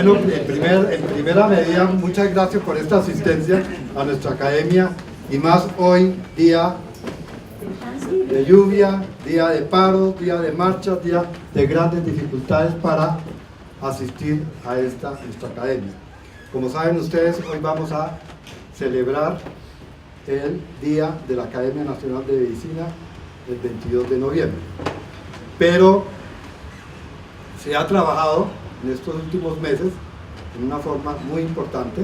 Bueno, en primera medida, muchas gracias por esta asistencia a nuestra academia, y más hoy, día de lluvia, día de paro, día de marchas, día de grandes dificultades para asistir a nuestra academia. Como saben ustedes, hoy vamos a celebrar el Día de la Academia Nacional de Medicina, el 22 de noviembre. Pero se ha trabajado en estos últimos meses en una forma muy importante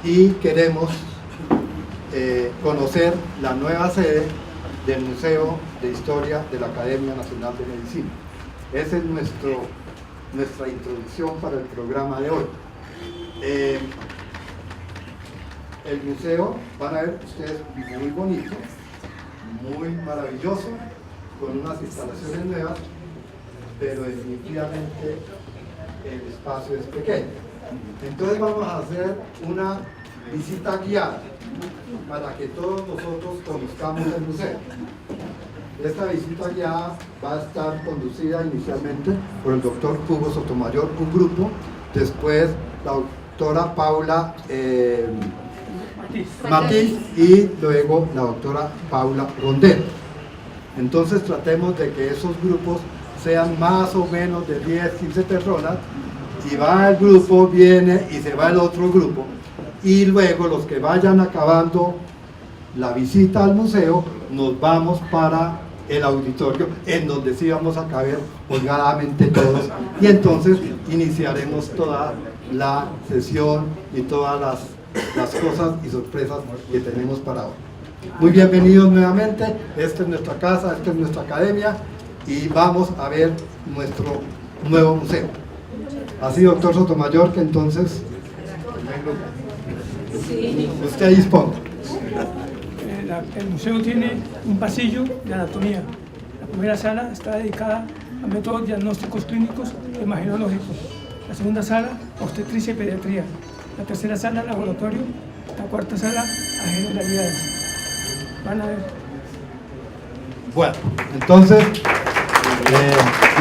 y queremos conocer la nueva sede del Museo de Historia de la Academia Nacional de Medicina. Esa es nuestra introducción para el programa de hoy. El museo, van a ver ustedes, muy bonito, muy maravilloso, con unas instalaciones nuevas, pero definitivamente el espacio es pequeño. Entonces vamos a hacer una visita guiada para que todos nosotros conozcamos el museo. Esta visita guiada va a estar conducida inicialmente por el doctor Hugo Sotomayor, un grupo, después la doctora Paula Matiz y luego la doctora Paula Rondel. Entonces tratemos de que esos grupos sean más o menos de 10, 15 personas, y va el grupo, viene y se va el otro grupo, y luego los que vayan acabando la visita al museo nos vamos para el auditorio, en donde sí vamos a caber holgadamente todos, y entonces iniciaremos toda la sesión y todas las cosas y sorpresas que tenemos para hoy. Muy bienvenidos nuevamente, esta es nuestra casa, esta es nuestra academia, y vamos a ver nuestro nuevo museo. Así, doctor Sotomayor, que entonces usted disponga. El museo tiene un pasillo de anatomía. La primera sala está dedicada a métodos diagnósticos clínicos e imagenológicos. La segunda sala, obstetricia y pediatría. La tercera sala, laboratorio. La cuarta sala, a generalidades. Van a ver. Bueno, entonces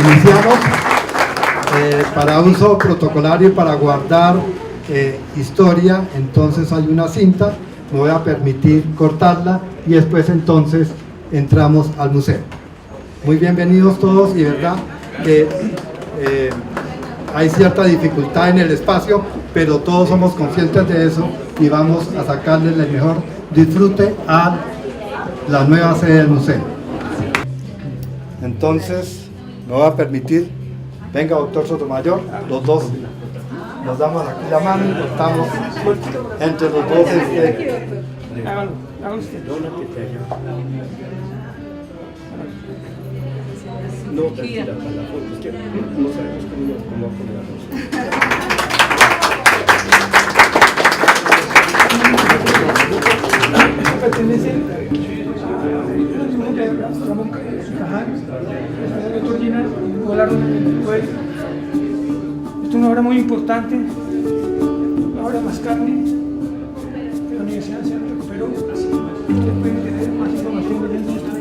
iniciamos. Para uso protocolario y para guardar historia, entonces hay una cinta, me voy a permitir cortarla y después entonces entramos al museo. Muy bienvenidos todos, y verdad que hay cierta dificultad en el espacio, pero todos somos conscientes de eso y vamos a sacarle el mejor disfrute a la nueva sede del museo. Entonces me voy a permitir. Venga, doctor Sotomayor, los dos nos damos aquí la mano y cortamos entre los dos. Hágalo usted. No, tranquila, para la foto, es que no sabemos cómo acomodarnos. Pertenece a Ramón Cajal, el doctor Gina Coelho. Esta es una obra muy importante, la obra Mascarne, que la Universidad se recuperó. Ustedes pueden tener más información leyendo esto.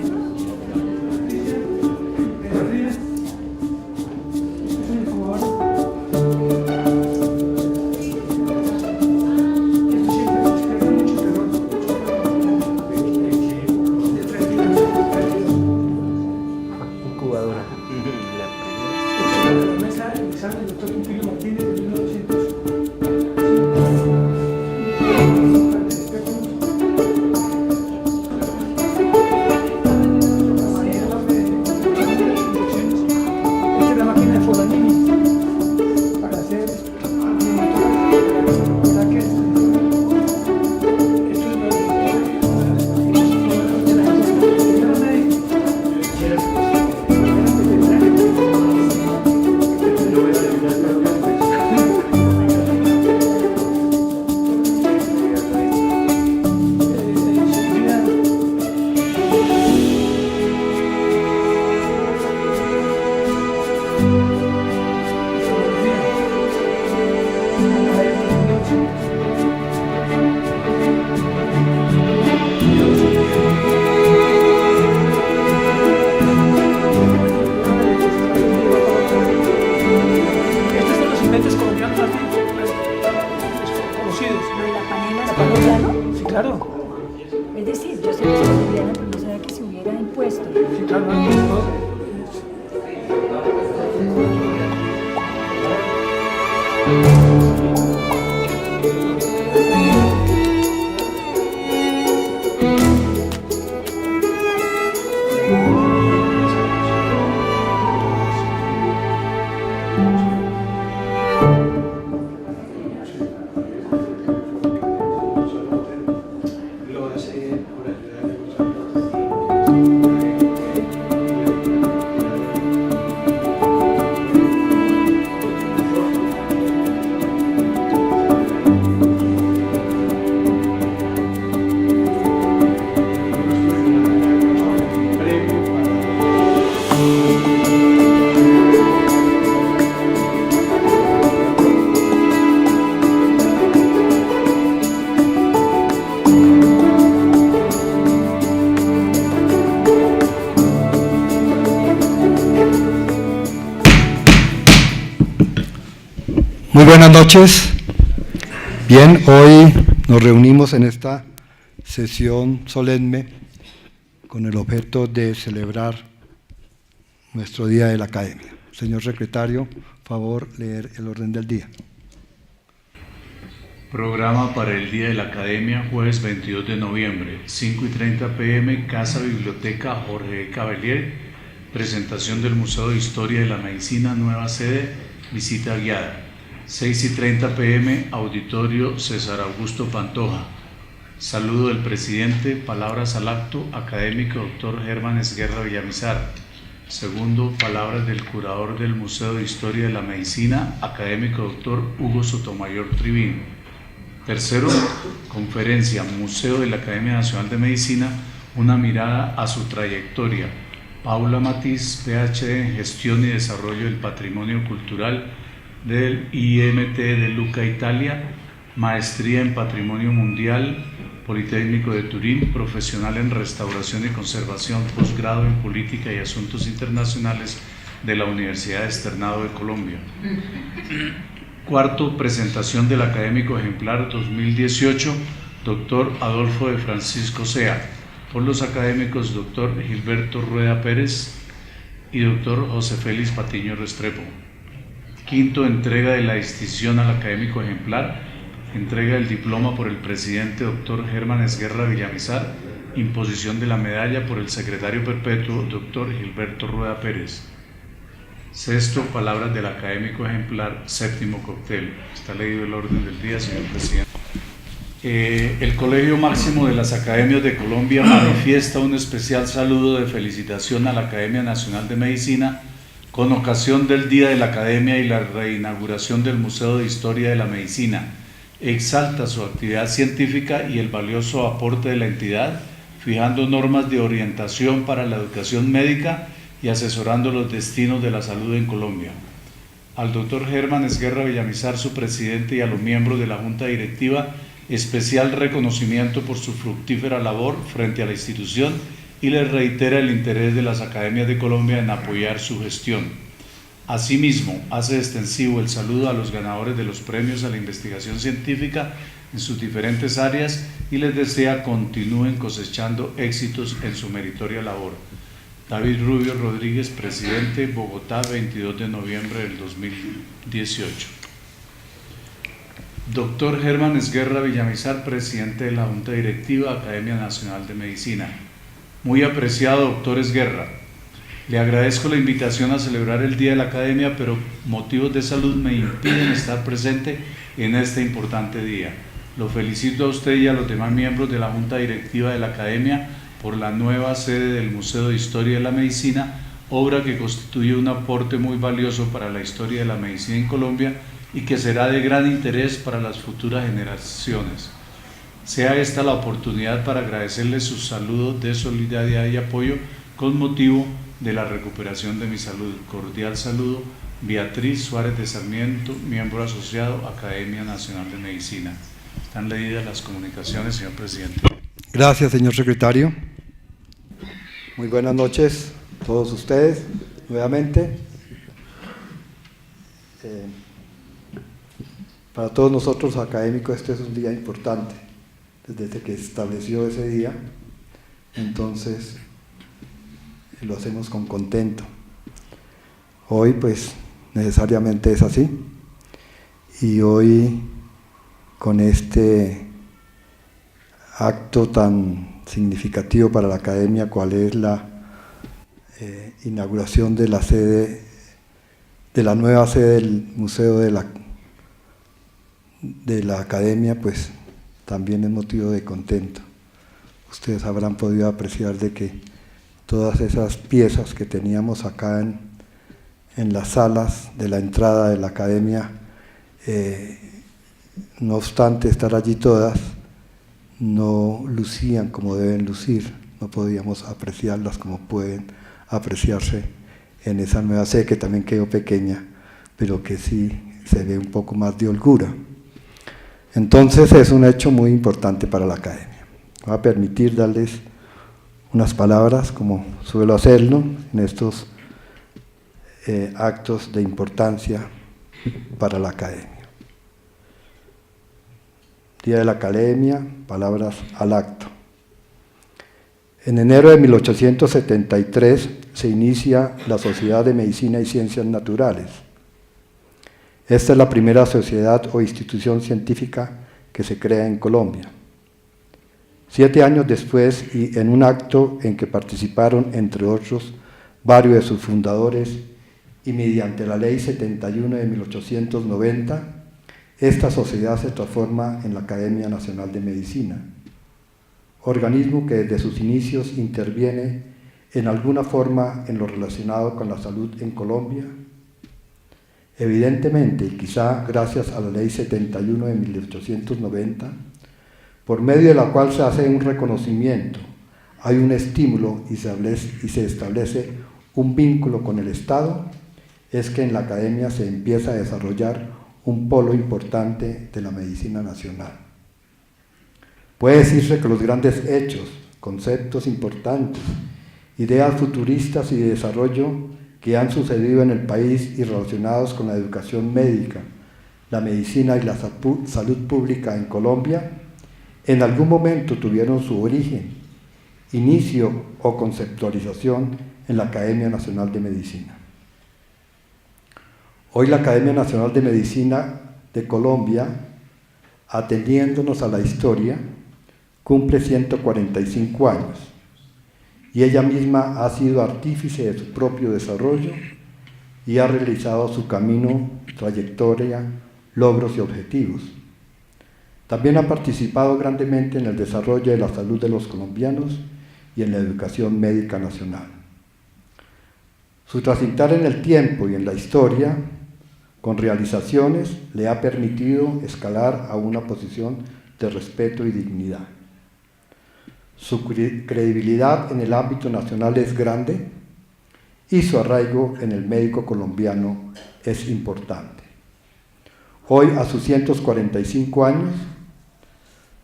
claro. Es decir, yo sé que es colombiana, pero no sabía que se hubiera impuesto. Sí, claro, no. Muy buenas noches. Bien, hoy nos reunimos en esta sesión solemne con el objeto de celebrar nuestro Día de la Academia. Señor secretario, favor leer el orden del día. Programa para el Día de la Academia, jueves 22 de noviembre, 5:30 p.m., Casa Biblioteca Jorge Cavalier, presentación del Museo de Historia de la Medicina, nueva sede, visita guiada. 6:30 p.m., Auditorio César Augusto Pantoja. Saludo del presidente, palabras al acto, académico doctor Germán Esguerra Villamizar. Segundo, palabras del curador del Museo de Historia de la Medicina, académico doctor Hugo Sotomayor Trivín. Tercero, conferencia, Museo de la Academia Nacional de Medicina, una mirada a su trayectoria. Paula Matiz, PhD en Gestión y Desarrollo del Patrimonio Cultural del IMT de Lucca, Italia, maestría en Patrimonio Mundial, Politécnico de Turín, profesional en Restauración y Conservación, posgrado en Política y Asuntos Internacionales de la Universidad Externado de Colombia. Cuarto, presentación del académico ejemplar 2018, doctor Adolfo de Francisco Sea, por los académicos doctor Gilberto Rueda Pérez y doctor José Félix Patiño Restrepo. Quinto, entrega de la distinción al académico ejemplar, entrega del diploma por el presidente doctor Germán Esguerra Villamizar, imposición de la medalla por el secretario perpetuo doctor Gilberto Rueda Pérez. Sexto, palabras del académico ejemplar, séptimo cóctel. Está leído el orden del día, señor presidente. El Colegio Máximo de las Academias de Colombia manifiesta un especial saludo de felicitación a la Academia Nacional de Medicina con ocasión del Día de la Academia y la reinauguración del Museo de Historia de la Medicina. Exalta su actividad científica y el valioso aporte de la entidad, fijando normas de orientación para la educación médica y asesorando los destinos de la salud en Colombia. Al doctor Germán Esguerra Villamizar, su presidente, y a los miembros de la Junta Directiva, especial reconocimiento por su fructífera labor frente a la institución y les reitera el interés de las academias de Colombia en apoyar su gestión. Asimismo, hace extensivo el saludo a los ganadores de los premios a la investigación científica en sus diferentes áreas y les desea continúen cosechando éxitos en su meritoria labor. David Rubio Rodríguez, presidente, Bogotá, 22 de noviembre del 2018. Doctor Germán Esguerra Villamizar, presidente de la Junta Directiva, Academia Nacional de Medicina. Muy apreciado doctor Esguerra, le agradezco la invitación a celebrar el Día de la Academia, pero motivos de salud me impiden estar presente en este importante día. Lo felicito a usted y a los demás miembros de la Junta Directiva de la Academia por la nueva sede del Museo de Historia de la Medicina, obra que constituye un aporte muy valioso para la historia de la medicina en Colombia y que será de gran interés para las futuras generaciones. Sea esta la oportunidad para agradecerles sus saludos de solidaridad y apoyo con motivo de la recuperación de mi salud. Cordial saludo, Beatriz Suárez de Sarmiento, miembro asociado, Academia Nacional de Medicina. Están leídas las comunicaciones, señor presidente. Gracias, señor secretario. Muy buenas noches a todos ustedes, nuevamente. Para todos nosotros académicos este es un día importante. desde que se estableció ese día. Entonces lo hacemos con contento. Hoy pues necesariamente es así, y hoy con este acto tan significativo para la academia, cual es la inauguración de la sede, de la nueva sede del Museo de la Academia, pues también es motivo de contento. Ustedes habrán podido apreciar de que todas esas piezas que teníamos acá en las salas de la entrada de la Academia, no obstante estar allí todas, no lucían como deben lucir, no podíamos apreciarlas como pueden apreciarse en esa nueva sede, que también quedó pequeña, pero que sí se ve un poco más de holgura. Entonces es un hecho muy importante para la Academia. Voy a permitir darles unas palabras, como suelo hacerlo en estos actos de importancia para la Academia. Día de la Academia, palabras al acto. En enero de 1873 se inicia la Sociedad de Medicina y Ciencias Naturales. Esta es la primera sociedad o institución científica que se crea en Colombia. 7 años después, y en un acto en que participaron, entre otros, varios de sus fundadores, y mediante la Ley 71 de 1890, esta sociedad se transforma en la Academia Nacional de Medicina, organismo que desde sus inicios interviene en alguna forma en lo relacionado con la salud en Colombia. Evidentemente, y quizá gracias a la Ley 71 de 1890, por medio de la cual se hace un reconocimiento, hay un estímulo y se establece un vínculo con el Estado, es que en la Academia se empieza a desarrollar un polo importante de la medicina nacional. Puede decirse que los grandes hechos, conceptos importantes, ideas futuristas y de desarrollo que han sucedido en el país y relacionados con la educación médica, la medicina y la salud pública en Colombia, en algún momento tuvieron su origen, inicio o conceptualización en la Academia Nacional de Medicina. Hoy la Academia Nacional de Medicina de Colombia, atendiéndonos a la historia, cumple 145 años y ella misma ha sido artífice de su propio desarrollo y ha realizado su camino, trayectoria, logros y objetivos. También ha participado grandemente en el desarrollo de la salud de los colombianos y en la educación médica nacional. Su transitar en el tiempo y en la historia, con realizaciones, le ha permitido escalar a una posición de respeto y dignidad. Su credibilidad en el ámbito nacional es grande y su arraigo en el médico colombiano es importante. Hoy, a sus 145 años,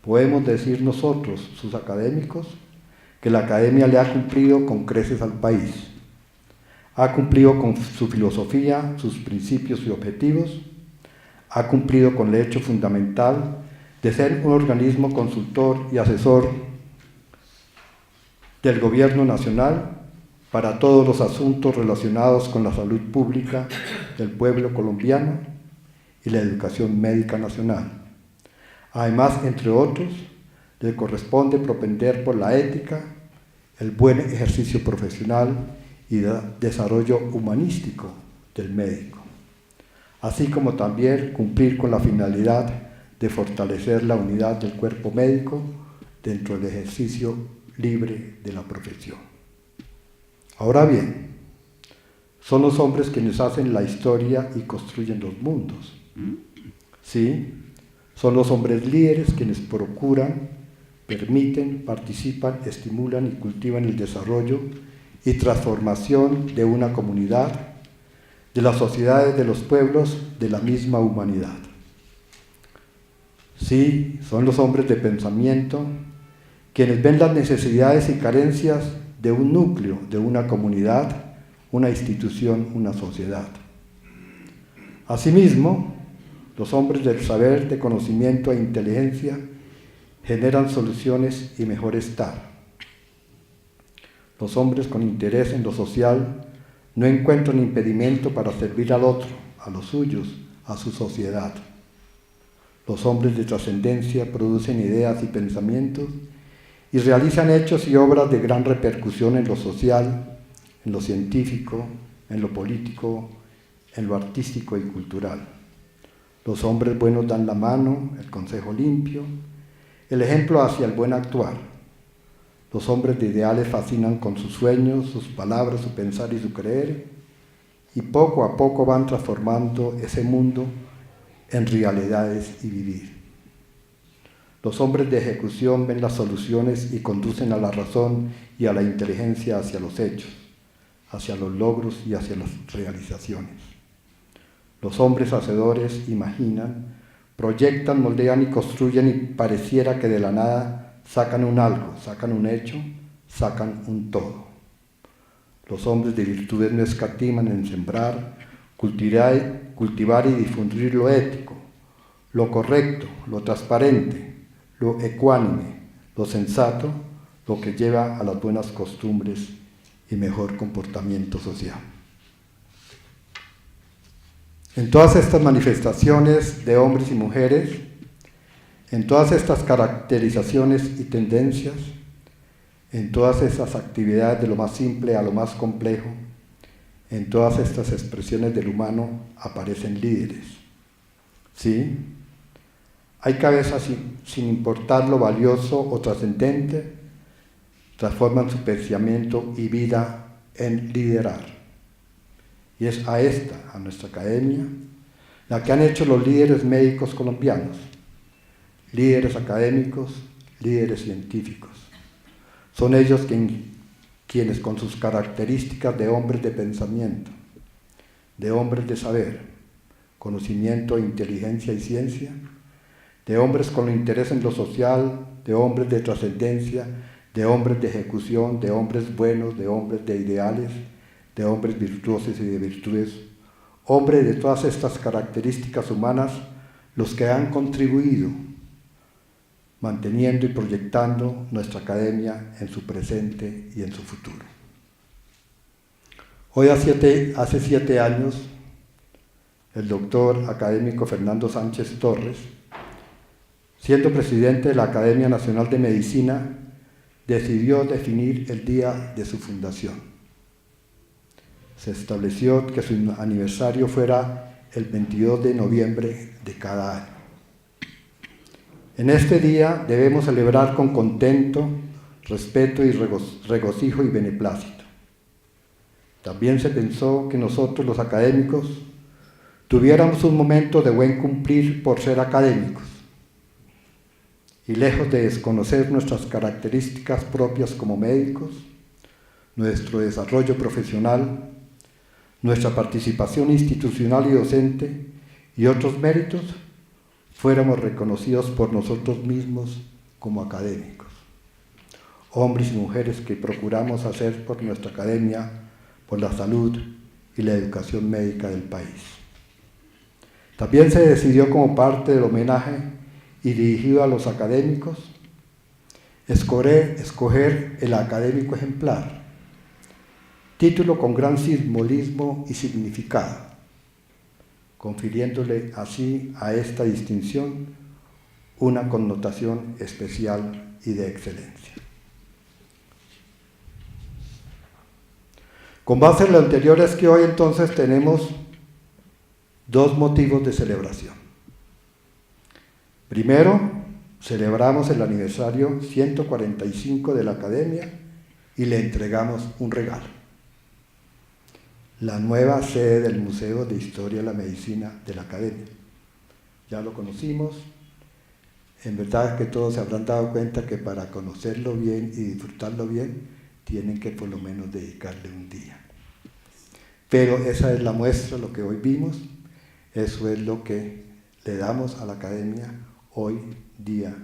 podemos decir nosotros, sus académicos, que la Academia le ha cumplido con creces al país. Ha cumplido con su filosofía, sus principios y objetivos, ha cumplido con el hecho fundamental de ser un organismo consultor y asesor del Gobierno Nacional para todos los asuntos relacionados con la salud pública del pueblo colombiano y la educación médica nacional. Además, entre otros, le corresponde propender por la ética, el buen ejercicio profesional y desarrollo humanístico del médico, así como también cumplir con la finalidad de fortalecer la unidad del cuerpo médico dentro del ejercicio libre de la profesión. Ahora bien, son los hombres quienes hacen la historia y construyen los mundos. ¿Sí? Son los hombres líderes quienes procuran, permiten, participan, estimulan y cultivan el desarrollo y transformación de una comunidad, de las sociedades, de los pueblos, de la misma humanidad. Sí, son los hombres de pensamiento quienes ven las necesidades y carencias de un núcleo, de una comunidad, una institución, una sociedad. Asimismo, los hombres del saber, de conocimiento e inteligencia, generan soluciones y mejor estar. Los hombres con interés en lo social no encuentran impedimento para servir al otro, a los suyos, a su sociedad. Los hombres de trascendencia producen ideas y pensamientos y realizan hechos y obras de gran repercusión en lo social, en lo científico, en lo político, en lo artístico y cultural. Los hombres buenos dan la mano, el consejo limpio, el ejemplo hacia el buen actuar. Los hombres de ideales fascinan con sus sueños, sus palabras, su pensar y su creer, y poco a poco van transformando ese mundo en realidades y vivir. Los hombres de ejecución ven las soluciones y conducen a la razón y a la inteligencia hacia los hechos, hacia los logros y hacia las realizaciones. Los hombres hacedores imaginan, proyectan, moldean y construyen y pareciera que de la nada sacan un algo, sacan un hecho, sacan un todo. Los hombres de virtudes no escatiman en sembrar, cultivar y difundir lo ético, lo correcto, lo transparente, lo ecuánime, lo sensato, lo que lleva a las buenas costumbres y mejor comportamiento social. En todas estas manifestaciones de hombres y mujeres, en todas estas caracterizaciones y tendencias, en todas esas actividades de lo más simple a lo más complejo, en todas estas expresiones del humano aparecen líderes. ¿Sí? Hay cabezas sin importar lo valioso o trascendente, transforman su pensamiento y vida en liderar. Y es a nuestra academia, la que han hecho los líderes médicos colombianos, líderes académicos, líderes científicos. Son ellos quienes con sus características de hombres de pensamiento, de hombres de saber, conocimiento, inteligencia y ciencia, de hombres con interés en lo social, de hombres de trascendencia, de hombres de ejecución, de hombres buenos, de hombres de ideales, de hombres virtuosos y de virtudes, hombres de todas estas características humanas, los que han contribuido manteniendo y proyectando nuestra academia en su presente y en su futuro. Hoy hace 7 años, el doctor académico Fernando Sánchez Torres, siendo presidente de la Academia Nacional de Medicina, decidió definir el día de su fundación. Se estableció que su aniversario fuera el 22 de noviembre de cada año. En este día debemos celebrar con contento, respeto y regocijo y beneplácito. También se pensó que nosotros los académicos tuviéramos un momento de buen cumplir por ser académicos y lejos de desconocer nuestras características propias como médicos, nuestro desarrollo profesional, nuestra participación institucional y docente y otros méritos, fuéramos reconocidos por nosotros mismos como académicos, hombres y mujeres que procuramos hacer por nuestra academia, por la salud y la educación médica del país. También se decidió como parte del homenaje y dirigido a los académicos, escoger el académico ejemplar, título con gran simbolismo y significado, confiriéndole así a esta distinción una connotación especial y de excelencia. Con base en lo anterior es que hoy entonces tenemos 2 motivos de celebración. Primero, celebramos el aniversario 145 de la Academia y le entregamos un regalo: la nueva sede del Museo de Historia de la Medicina de la Academia. Ya lo conocimos, en verdad que todos se habrán dado cuenta que para conocerlo bien y disfrutarlo bien, tienen que por lo menos dedicarle un día. Pero esa es la muestra, lo que hoy vimos, eso es lo que le damos a la Academia hoy, día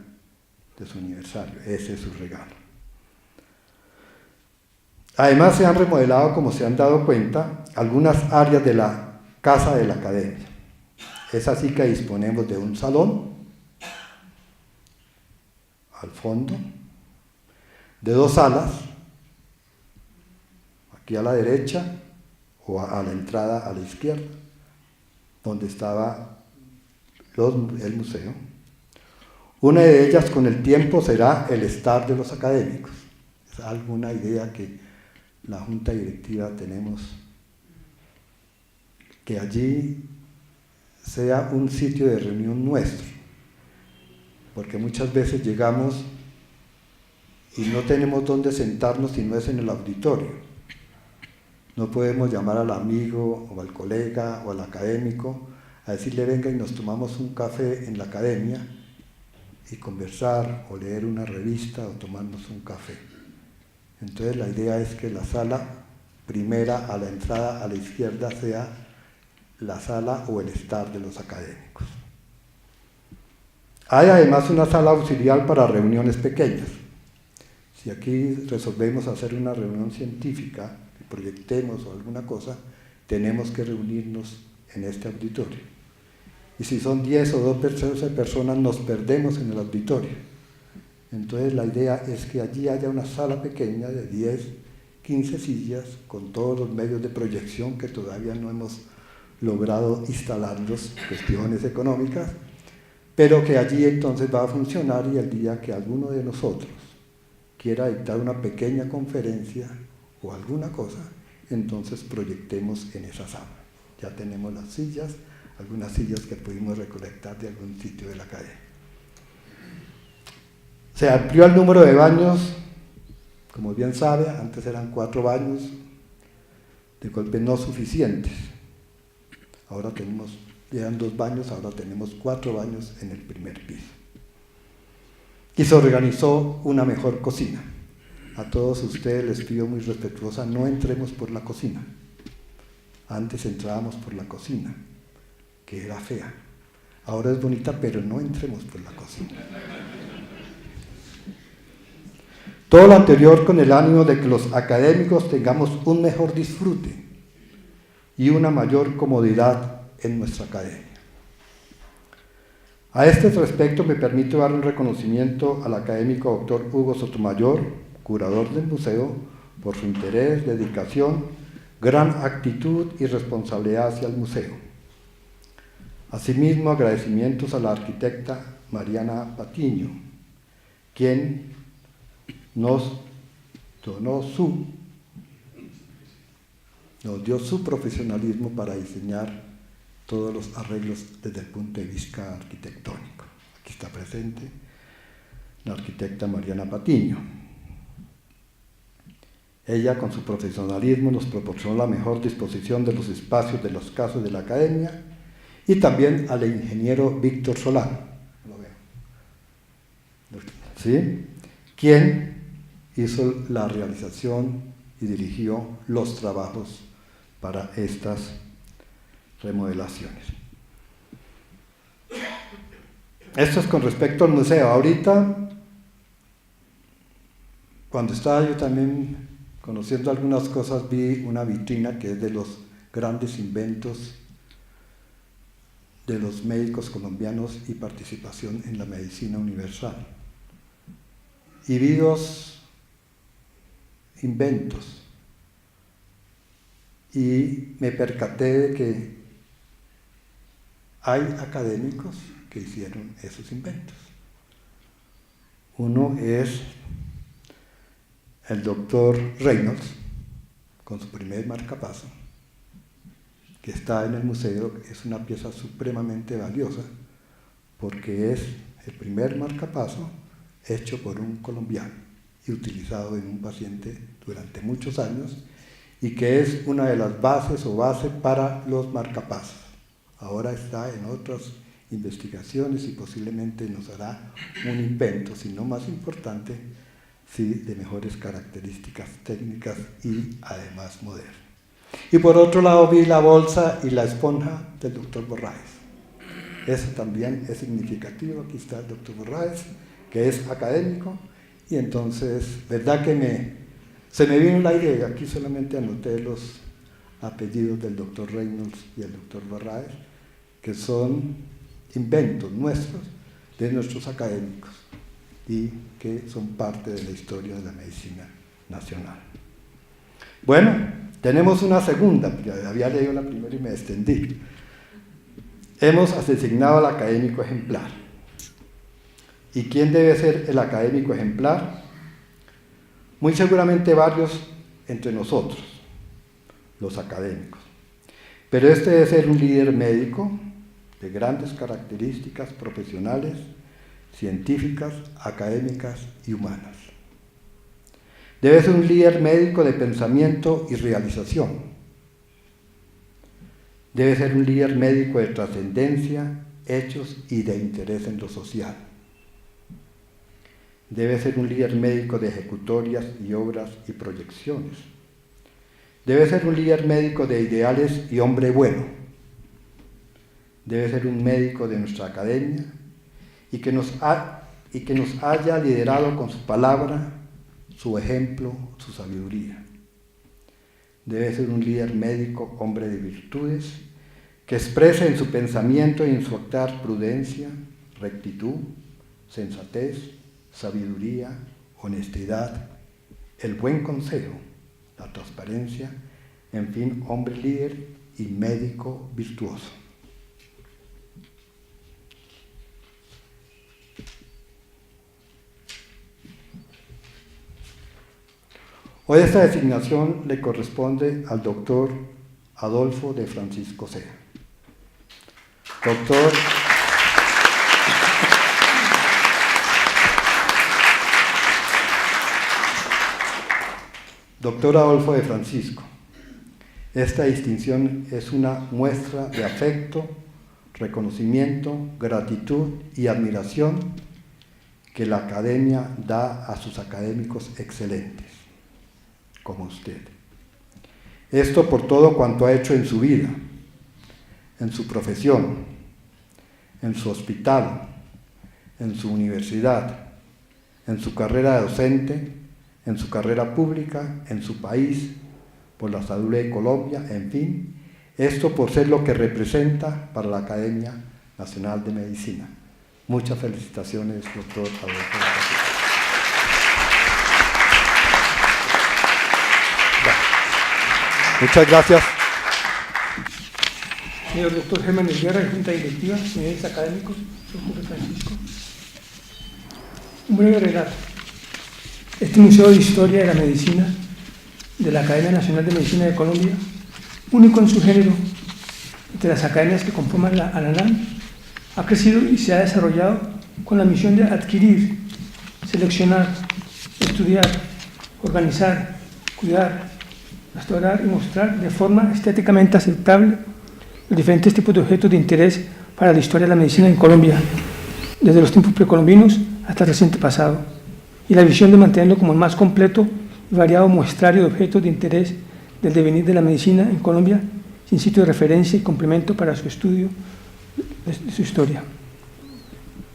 de su aniversario, ese es su regalo. Además se han remodelado, como se han dado cuenta, algunas áreas de la casa de la Academia. Es así que disponemos de un salón, al fondo, de 2 salas, aquí a la derecha o a la entrada a la izquierda, donde estaba el museo. Una de ellas con el tiempo será el estar de los académicos. Es alguna idea que la Junta Directiva tenemos, que allí sea un sitio de reunión nuestro, porque muchas veces llegamos y no tenemos dónde sentarnos si no es en el auditorio. No podemos llamar al amigo o al colega o al académico a decirle venga y nos tomamos un café en la academia y conversar o leer una revista o tomarnos un café. Entonces la idea es que la sala primera a la entrada a la izquierda sea la sala o el estar de los académicos. Hay además una sala auxiliar para reuniones pequeñas. Si aquí resolvemos hacer una reunión científica, proyectemos o alguna cosa, tenemos que reunirnos en este auditorio. Y si son 10 o 12 personas, nos perdemos en el auditorio. Entonces la idea es que allí haya una sala pequeña de 10, 15 sillas, con todos los medios de proyección que todavía no hemos logrado instalarlos, cuestiones económicas, pero que allí entonces va a funcionar, y el día que alguno de nosotros quiera dictar una pequeña conferencia o alguna cosa, entonces proyectemos en esa sala. Ya tenemos las sillas, algunas sillas que pudimos recolectar de algún sitio de la academia. Se amplió el número de baños, como bien sabe, antes eran 4 baños, de golpe no suficientes. Ahora eran 2 baños, ahora tenemos 4 baños en el primer piso. Y se organizó una mejor cocina. A todos ustedes les pido muy respetuosa, no entremos por la cocina. Antes entrábamos por la cocina, que era fea. Ahora es bonita, pero no entremos por la cocina. Todo lo anterior con el ánimo de que los académicos tengamos un mejor disfrute y una mayor comodidad en nuestra academia. A este respecto me permito dar un reconocimiento al académico doctor Hugo Sotomayor, curador del museo, por su interés, dedicación, gran actitud y responsabilidad hacia el museo. Asimismo, agradecimientos a la arquitecta Mariana Patiño, quien nos dio su profesionalismo para diseñar todos los arreglos desde el punto de vista arquitectónico. Aquí está presente la arquitecta Mariana Patiño. Ella, con su profesionalismo, nos proporcionó la mejor disposición de los espacios de los casos de la academia, y también al ingeniero Víctor Solán, ¿sí?, quien hizo la realización y dirigió los trabajos para estas remodelaciones. Esto es con respecto al museo. Ahorita, cuando estaba yo también conociendo algunas cosas, vi una vitrina que es de los grandes inventos de los médicos colombianos y participación en la medicina universal. Y vi 2 inventos y me percaté de que hay académicos que hicieron esos inventos. Uno es el doctor Reynolds, con su primer marcapaso, que está en el museo. Es una pieza supremamente valiosa porque es el primer marcapaso hecho por un colombiano y utilizado en un paciente durante muchos años, y que es una de las bases o base para los marcapasos. Ahora está en otras investigaciones y posiblemente nos hará un invento, si no más importante, sí, de mejores características técnicas y además moderno. Y por otro lado vi la bolsa y la esponja del doctor Borraes. Eso también es significativo. Aquí está el doctor Borraes, que es académico, y entonces, verdad que se me vino la idea. Aquí solamente anoté los apellidos del doctor Reynolds y el doctor Borraes, que son inventos nuestros, de nuestros académicos. y que son parte de la historia de la medicina nacional. Bueno, tenemos una segunda, ya había leído la primera y me extendí. Hemos designado al académico ejemplar. ¿Y quién debe ser el académico ejemplar? Muy seguramente varios entre nosotros, los académicos. Pero este debe ser un líder médico de grandes características profesionales, científicas, académicas y humanas. Debe ser un líder médico de pensamiento y realización. Debe ser un líder médico de trascendencia, hechos y de interés en lo social. Debe ser un líder médico de ejecutorias y obras y proyecciones. Debe ser un líder médico de ideales y hombre bueno. Debe ser un médico de nuestra academia y que nos haya liderado con su palabra, su ejemplo, su sabiduría. Debe ser un líder médico, hombre de virtudes, que exprese en su pensamiento y en su actuar prudencia, rectitud, sensatez, sabiduría, honestidad, el buen consejo, la transparencia, en fin, hombre líder y médico virtuoso. Hoy esta designación le corresponde al doctor Adolfo de Francisco Sea. Doctor Adolfo de Francisco, esta distinción es una muestra de afecto, reconocimiento, gratitud y admiración que la academia da a sus académicos excelentes, como usted. Esto por todo cuanto ha hecho en su vida, en su profesión, en su hospital, en su universidad, en su carrera docente, en su carrera pública, en su país, por la salud de Colombia, en fin, esto por ser lo que representa para la Academia Nacional de Medicina. Muchas felicitaciones, doctor Adolfo. Muchas gracias. Señor doctor Germán Esguerra, de Junta Directiva, señores académicos, doctor Francisco. Un breve relato. Este Museo de Historia de la Medicina de la Academia Nacional de Medicina de Colombia, único en su género entre las academias que conforman la ANALAM, ha crecido y se ha desarrollado con la misión de adquirir, seleccionar, estudiar, organizar, cuidar, restaurar y mostrar de forma estéticamente aceptable los diferentes tipos de objetos de interés para la historia de la medicina en Colombia, desde los tiempos precolombinos hasta el reciente pasado, y la visión de mantenerlo como el más completo y variado muestrario de objetos de interés del devenir de la medicina en Colombia, sin sitio de referencia y complemento para su estudio de su historia.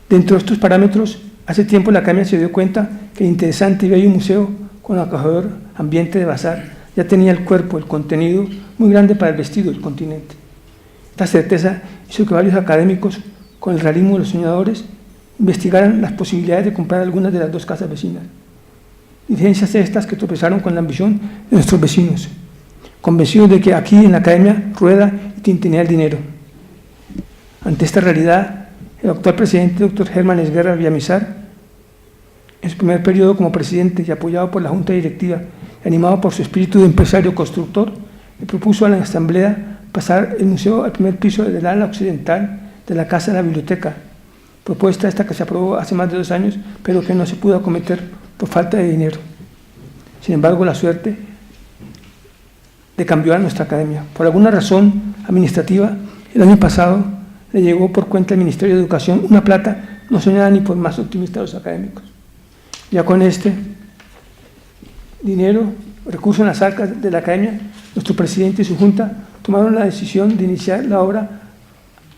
Dentro de estos parámetros, hace tiempo la Academia se dio cuenta que el interesante y bello museo con acogedor ambiente de bazar ya tenía el cuerpo, el contenido muy grande para el vestido del continente. Esta certeza hizo que varios académicos, con el realismo de los soñadores, investigaran las posibilidades de comprar algunas de las dos casas vecinas. Diligencias estas que tropezaron con la ambición de nuestros vecinos, convencidos de que aquí en la Academia rueda y tintinea el dinero. Ante esta realidad, el actual presidente, doctor Germán Esguerra Villamizar, en su primer periodo como presidente y apoyado por la Junta Directiva y animado por su espíritu de empresario constructor, le propuso a la Asamblea pasar el museo al primer piso del ala occidental de la Casa de la Biblioteca, propuesta esta que se aprobó hace más de 2 años, pero que no se pudo acometer por falta de dinero. Sin embargo, la suerte le cambió a nuestra academia. Por alguna razón administrativa, el año pasado le llegó por cuenta del Ministerio de Educación una plata no soñada ni por más optimistas de los académicos. Ya con este dinero, recurso en las arcas de la academia, nuestro presidente y su junta tomaron la decisión de iniciar la obra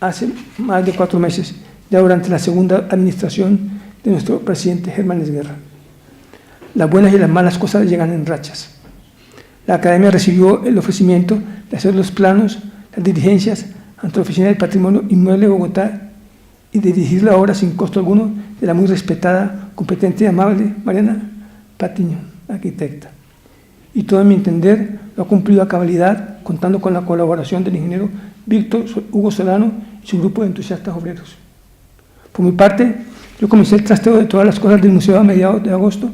hace más de 4 meses, ya durante la segunda administración de nuestro presidente Germán Esguerra. Las buenas y las malas cosas llegan en rachas. La academia recibió el ofrecimiento de hacer los planos, las diligencias ante la Oficina del Patrimonio Inmueble de Bogotá y de dirigir la obra sin costo alguno de la muy respetada, competente y amable Mariana Patiño, arquitecta. Y todo, a mi entender, lo ha cumplido a cabalidad, contando con la colaboración del ingeniero Víctor Hugo Solano y su grupo de entusiastas obreros. Por mi parte, yo comencé el trasteo de todas las cosas del museo a mediados de agosto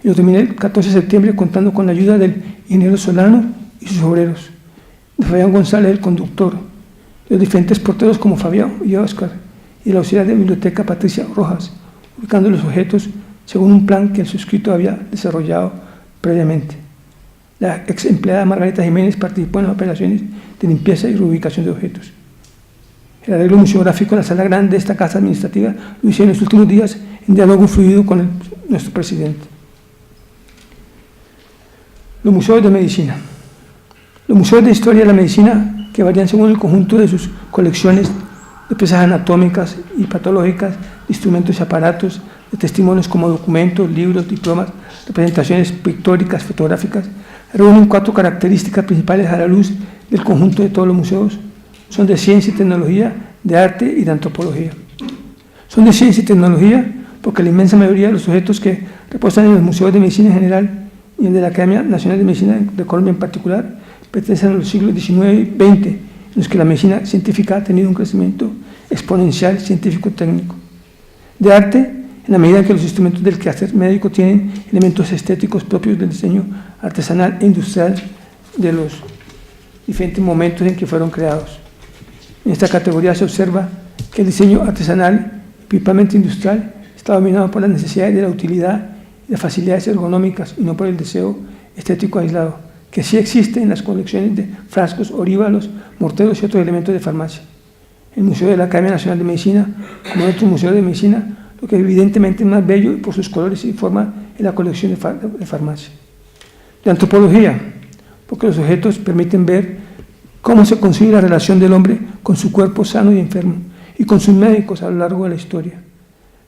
y lo terminé el 14 de septiembre contando con la ayuda del ingeniero Solano y sus obreros, de Fabián González, el conductor, de los diferentes porteros como Fabián y Oscar, y la auxiliar de biblioteca Patricia Rojas, ubicando los objetos según un plan que el suscrito había desarrollado previamente. La ex empleada Margarita Jiménez participó en las operaciones de limpieza y reubicación de objetos. El arreglo museográfico de la sala grande de esta casa administrativa lo hice en los últimos días en diálogo fluido con nuestro presidente. Los museos de medicina. Los museos de historia de la medicina, que varían según el conjunto de sus colecciones de piezas anatómicas y patológicas, de instrumentos y aparatos, de testimonios como documentos, libros, diplomas, representaciones pictóricas, fotográficas, reúnen 4 características principales a la luz del conjunto de todos los museos. Son de ciencia y tecnología, de arte y de antropología. Son de ciencia y tecnología porque la inmensa mayoría de los objetos que reposan en los museos de medicina en general y en el de la Academia Nacional de Medicina de Colombia en particular pertenecen a los siglos XIX y XX, en los que la medicina científica ha tenido un crecimiento exponencial científico-técnico. De arte, en la medida que los instrumentos del quehacer médico tienen elementos estéticos propios del diseño artesanal e industrial de los diferentes momentos en que fueron creados. En esta categoría se observa que el diseño artesanal, principalmente industrial, está dominado por las necesidades de la utilidad y las facilidades ergonómicas y no por el deseo estético aislado, que sí existe en las colecciones de frascos, oríbalos, morteros y otros elementos de farmacia. El Museo de la Academia Nacional de Medicina, como en otros museos de medicina, lo que evidentemente es más bello por sus colores y forma es la colección de farmacia. De antropología, porque los objetos permiten ver cómo se concibe la relación del hombre con su cuerpo sano y enfermo y con sus médicos a lo largo de la historia.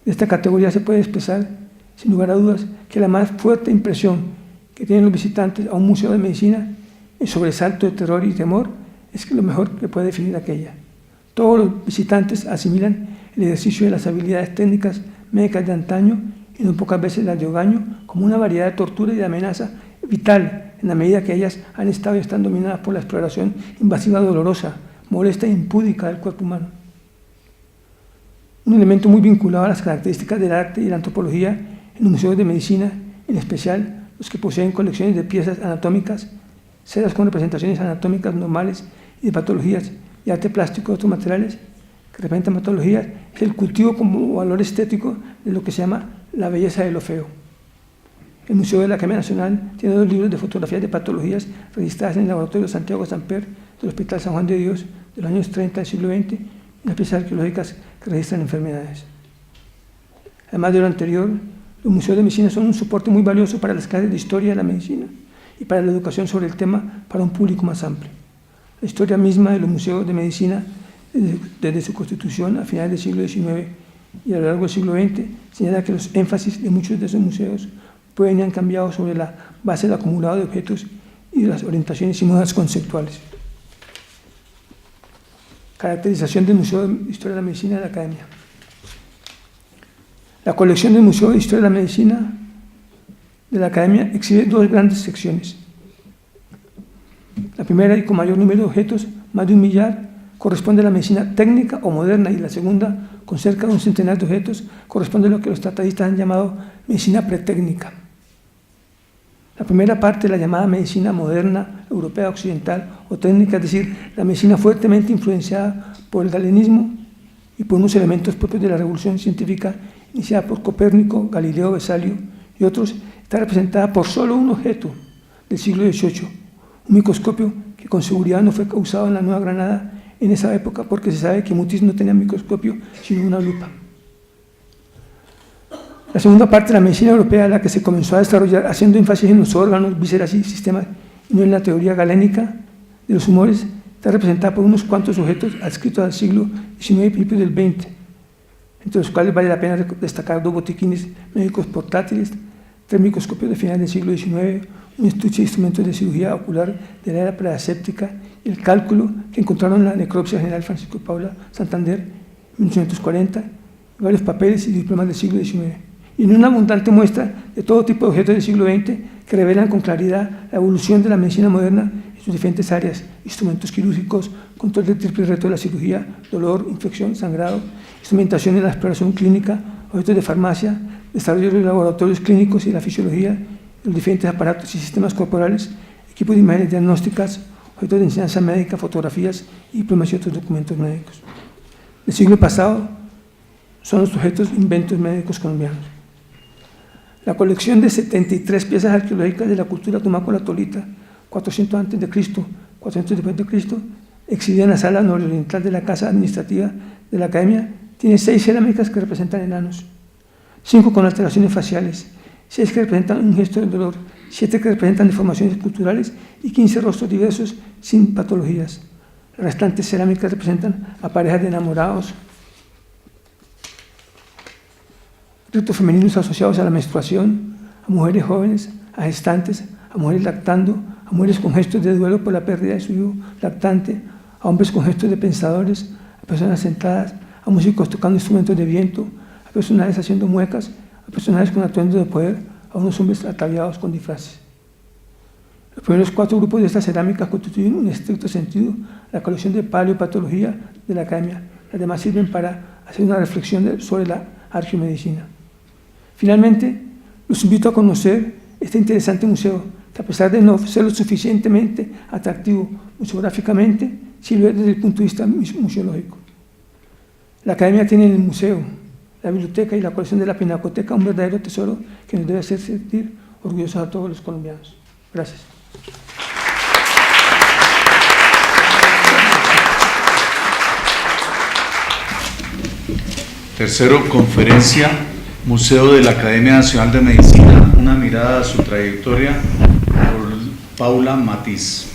De esta categoría se puede expresar, sin lugar a dudas, que la más fuerte impresión que tienen los visitantes a un museo de medicina, el sobresalto de terror y temor, es que lo mejor que puede definir aquella. Todos los visitantes asimilan el ejercicio de las habilidades técnicas médicas de antaño y no pocas veces las de hogaño como una variedad de tortura y de amenaza vital en la medida que ellas han estado y están dominadas por la exploración invasiva, dolorosa, molesta e impúdica del cuerpo humano. Un elemento muy vinculado a las características del arte y la antropología en los museos de medicina, en especial los que poseen colecciones de piezas anatómicas, ceras con representaciones anatómicas normales y de patologías, y arte plástico de otros materiales que representan patologías, es el cultivo como valor estético de lo que se llama la belleza de lo feo. El Museo de la Academia Nacional tiene 2 libros de fotografías de patologías registradas en el Laboratorio Santiago Samper del Hospital San Juan de Dios de los años 30 del siglo XX, y unas piezas arqueológicas que registran enfermedades. Además de lo anterior, los museos de medicina son un soporte muy valioso para las clases de historia de la medicina y para la educación sobre el tema para un público más amplio. La historia misma de los museos de medicina, desde su constitución a finales del siglo XIX y a lo largo del siglo XX, señala que los énfasis de muchos de esos museos pueden y han cambiado sobre la base del acumulado de objetos y de las orientaciones y modas conceptuales. Caracterización del Museo de Historia de la Medicina de la Academia. La colección del Museo de Historia de la Medicina de la Academia exhibe 2 grandes secciones. La primera, y con mayor número de objetos, más de 1 millar, corresponde a la medicina técnica o moderna, y la segunda, con cerca de 1 centenar de objetos, corresponde a lo que los tratadistas han llamado medicina pretécnica. La primera parte, la llamada medicina moderna, europea, occidental o técnica, es decir, la medicina fuertemente influenciada por el galenismo y por unos elementos propios de la revolución científica iniciada por Copérnico, Galileo, Vesalio y otros, está representada por solo un objeto del siglo XVIII, un microscopio que con seguridad no fue usado en la Nueva Granada en esa época, porque se sabe que Mutis no tenía microscopio sino una lupa. La segunda parte de la medicina europea, la que se comenzó a desarrollar haciendo énfasis en los órganos, vísceras y sistemas, y no en la teoría galénica de los humores, está representada por unos cuantos objetos adscritos al siglo XIX y principios del XX, entre los cuales vale la pena destacar 2 botiquines médicos portátiles, 3 microscopios de finales del siglo XIX, un estuche de instrumentos de cirugía ocular de la era preaséptica y el cálculo que encontraron en la necropsia general Francisco Paula Santander en 1840, varios papeles y diplomas del siglo XIX, y en una abundante muestra de todo tipo de objetos del siglo XX que revelan con claridad la evolución de la medicina moderna en sus diferentes áreas: instrumentos quirúrgicos, control del triple reto de la cirugía, dolor, infección, sangrado, instrumentación en la exploración clínica, objetos de farmacia, desarrollo de laboratorios clínicos y la fisiología, los diferentes aparatos y sistemas corporales, equipos de imágenes diagnósticas, objetos de enseñanza médica, fotografías y diplomas y otros documentos médicos. Del siglo pasado son los sujetos inventos médicos colombianos. La colección de 73 piezas arqueológicas de la cultura tumaco-latolita, 400 a.C., 400 después de Cristo, exhibida en la sala nororiental de la Casa Administrativa de la Academia, tiene 6 cerámicas que representan enanos, 5 con alteraciones faciales, 6 que representan un gesto del dolor, 7 que representan deformaciones culturales y 15 rostros diversos sin patologías. Las restantes cerámicas representan a parejas de enamorados, ritos femeninos asociados a la menstruación, a mujeres jóvenes, a gestantes, a mujeres lactando, a mujeres con gestos de duelo por la pérdida de su hijo lactante, a hombres con gestos de pensadores, a personas sentadas, a músicos tocando instrumentos de viento, a personajes haciendo muecas, a personajes con atuendo de poder, a unos hombres ataviados con disfraces. Los primeros 4 grupos de estas cerámicas constituyen en estricto sentido la colección de paleopatología de la Academia. Las demás sirven para hacer una reflexión sobre la arqueomedicina. Finalmente, los invito a conocer este interesante museo, que a pesar de no ser lo suficientemente atractivo museográficamente, sí lo es desde el punto de vista museológico. La Academia tiene en el museo, la biblioteca y la colección de la Pinacoteca un verdadero tesoro que nos debe hacer sentir orgullosos a todos los colombianos. Gracias. Tercero, conferencia Museo de la Academia Nacional de Medicina, una mirada a su trayectoria, por Paula Matiz.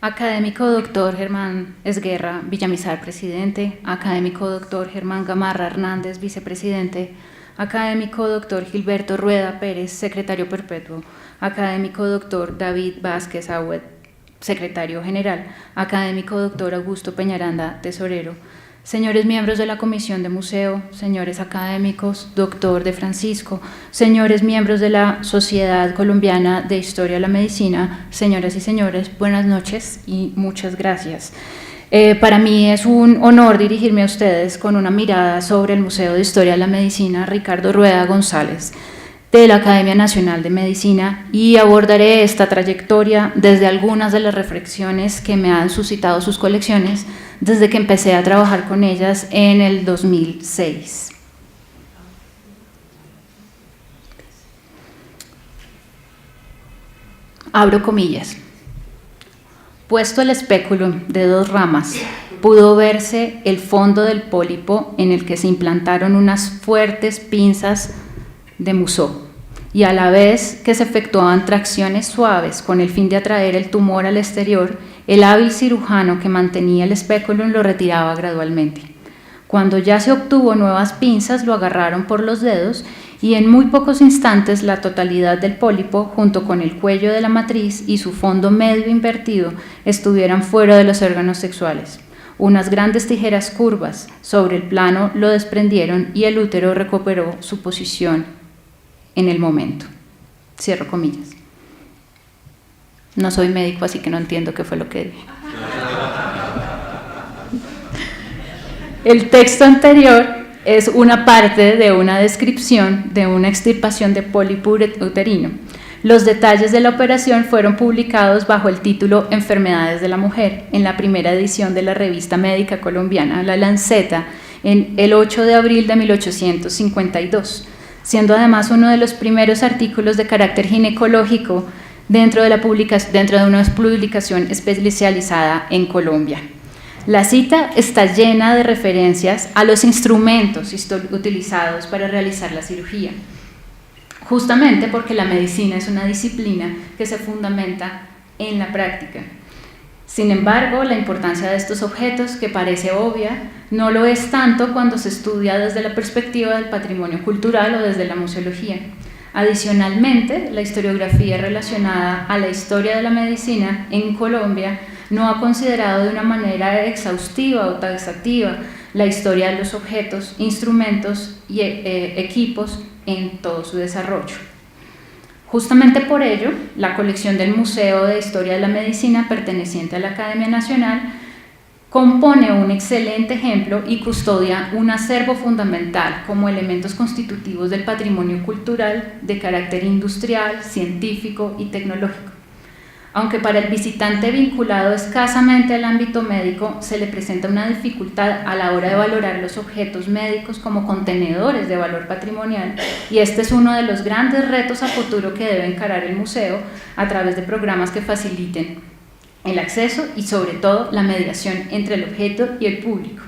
Académico doctor Germán Esguerra Villamizar, presidente. Académico doctor Germán Gamarra Hernández, vicepresidente. Académico doctor Gilberto Rueda Pérez, secretario perpetuo. Académico doctor David Vázquez Agüed, secretario general. Académico doctor Augusto Peñaranda, tesorero. Señores miembros de la Comisión de Museo, señores académicos, doctor de Francisco, señores miembros de la Sociedad Colombiana de Historia de la Medicina, señoras y señores, buenas noches y muchas gracias. Para mí es un honor dirigirme a ustedes con una mirada sobre el Museo de Historia de la Medicina Ricardo Rueda González de la Academia Nacional de Medicina, y abordaré esta trayectoria desde algunas de las reflexiones que me han suscitado sus colecciones desde que empecé a trabajar con ellas en el 2006. Abro comillas. Puesto el espéculo de 2 ramas, pudo verse el fondo del pólipo en el que se implantaron unas fuertes pinzas de Museau, y a la vez que se efectuaban tracciones suaves con el fin de atraer el tumor al exterior, el hábil cirujano que mantenía el espéculum lo retiraba gradualmente. Cuando ya se obtuvo nuevas pinzas, lo agarraron por los dedos y en muy pocos instantes la totalidad del pólipo, junto con el cuello de la matriz y su fondo medio invertido, estuvieran fuera de los órganos sexuales. Unas grandes tijeras curvas sobre el plano lo desprendieron y el útero recuperó su posición en el momento. Cierro comillas. No soy médico, así que no entiendo qué fue lo que dije. El texto anterior es una parte de una descripción de una extirpación de pólipo uterino. Los detalles de la operación fueron publicados bajo el título Enfermedades de la Mujer en la primera edición de la revista médica colombiana La Lanceta en el 8 de abril de 1852, siendo además uno de los primeros artículos de carácter ginecológico dentro de una publicación especializada en Colombia. La cita está llena de referencias a los instrumentos utilizados para realizar la cirugía, justamente porque la medicina es una disciplina que se fundamenta en la práctica. Sin embargo, la importancia de estos objetos, que parece obvia, no lo es tanto cuando se estudia desde la perspectiva del patrimonio cultural o desde la museología. Adicionalmente, la historiografía relacionada a la historia de la medicina en Colombia no ha considerado de una manera exhaustiva o taxativa la historia de los objetos, instrumentos y equipos en todo su desarrollo. Justamente por ello, la colección del Museo de Historia de la Medicina, perteneciente a la Academia Nacional, compone un excelente ejemplo y custodia un acervo fundamental como elementos constitutivos del patrimonio cultural de carácter industrial, científico y tecnológico. Aunque para el visitante vinculado escasamente al ámbito médico se le presenta una dificultad a la hora de valorar los objetos médicos como contenedores de valor patrimonial, y este es uno de los grandes retos a futuro que debe encarar el museo a través de programas que faciliten el acceso y sobre todo la mediación entre el objeto y el público.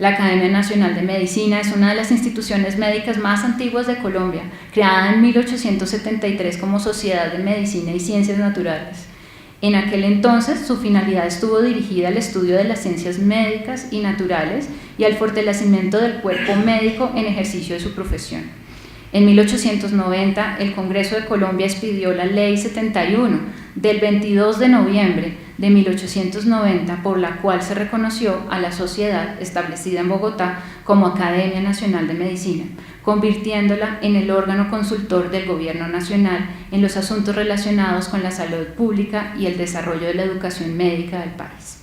La Academia Nacional de Medicina es una de las instituciones médicas más antiguas de Colombia, creada en 1873 como Sociedad de Medicina y Ciencias Naturales. En aquel entonces, su finalidad estuvo dirigida al estudio de las ciencias médicas y naturales y al fortalecimiento del cuerpo médico en ejercicio de su profesión. En 1890, el Congreso de Colombia expidió la Ley 71 del 22 de noviembre de 1890, por la cual se reconoció a la sociedad establecida en Bogotá como Academia Nacional de Medicina, convirtiéndola en el órgano consultor del Gobierno Nacional en los asuntos relacionados con la salud pública y el desarrollo de la educación médica del país.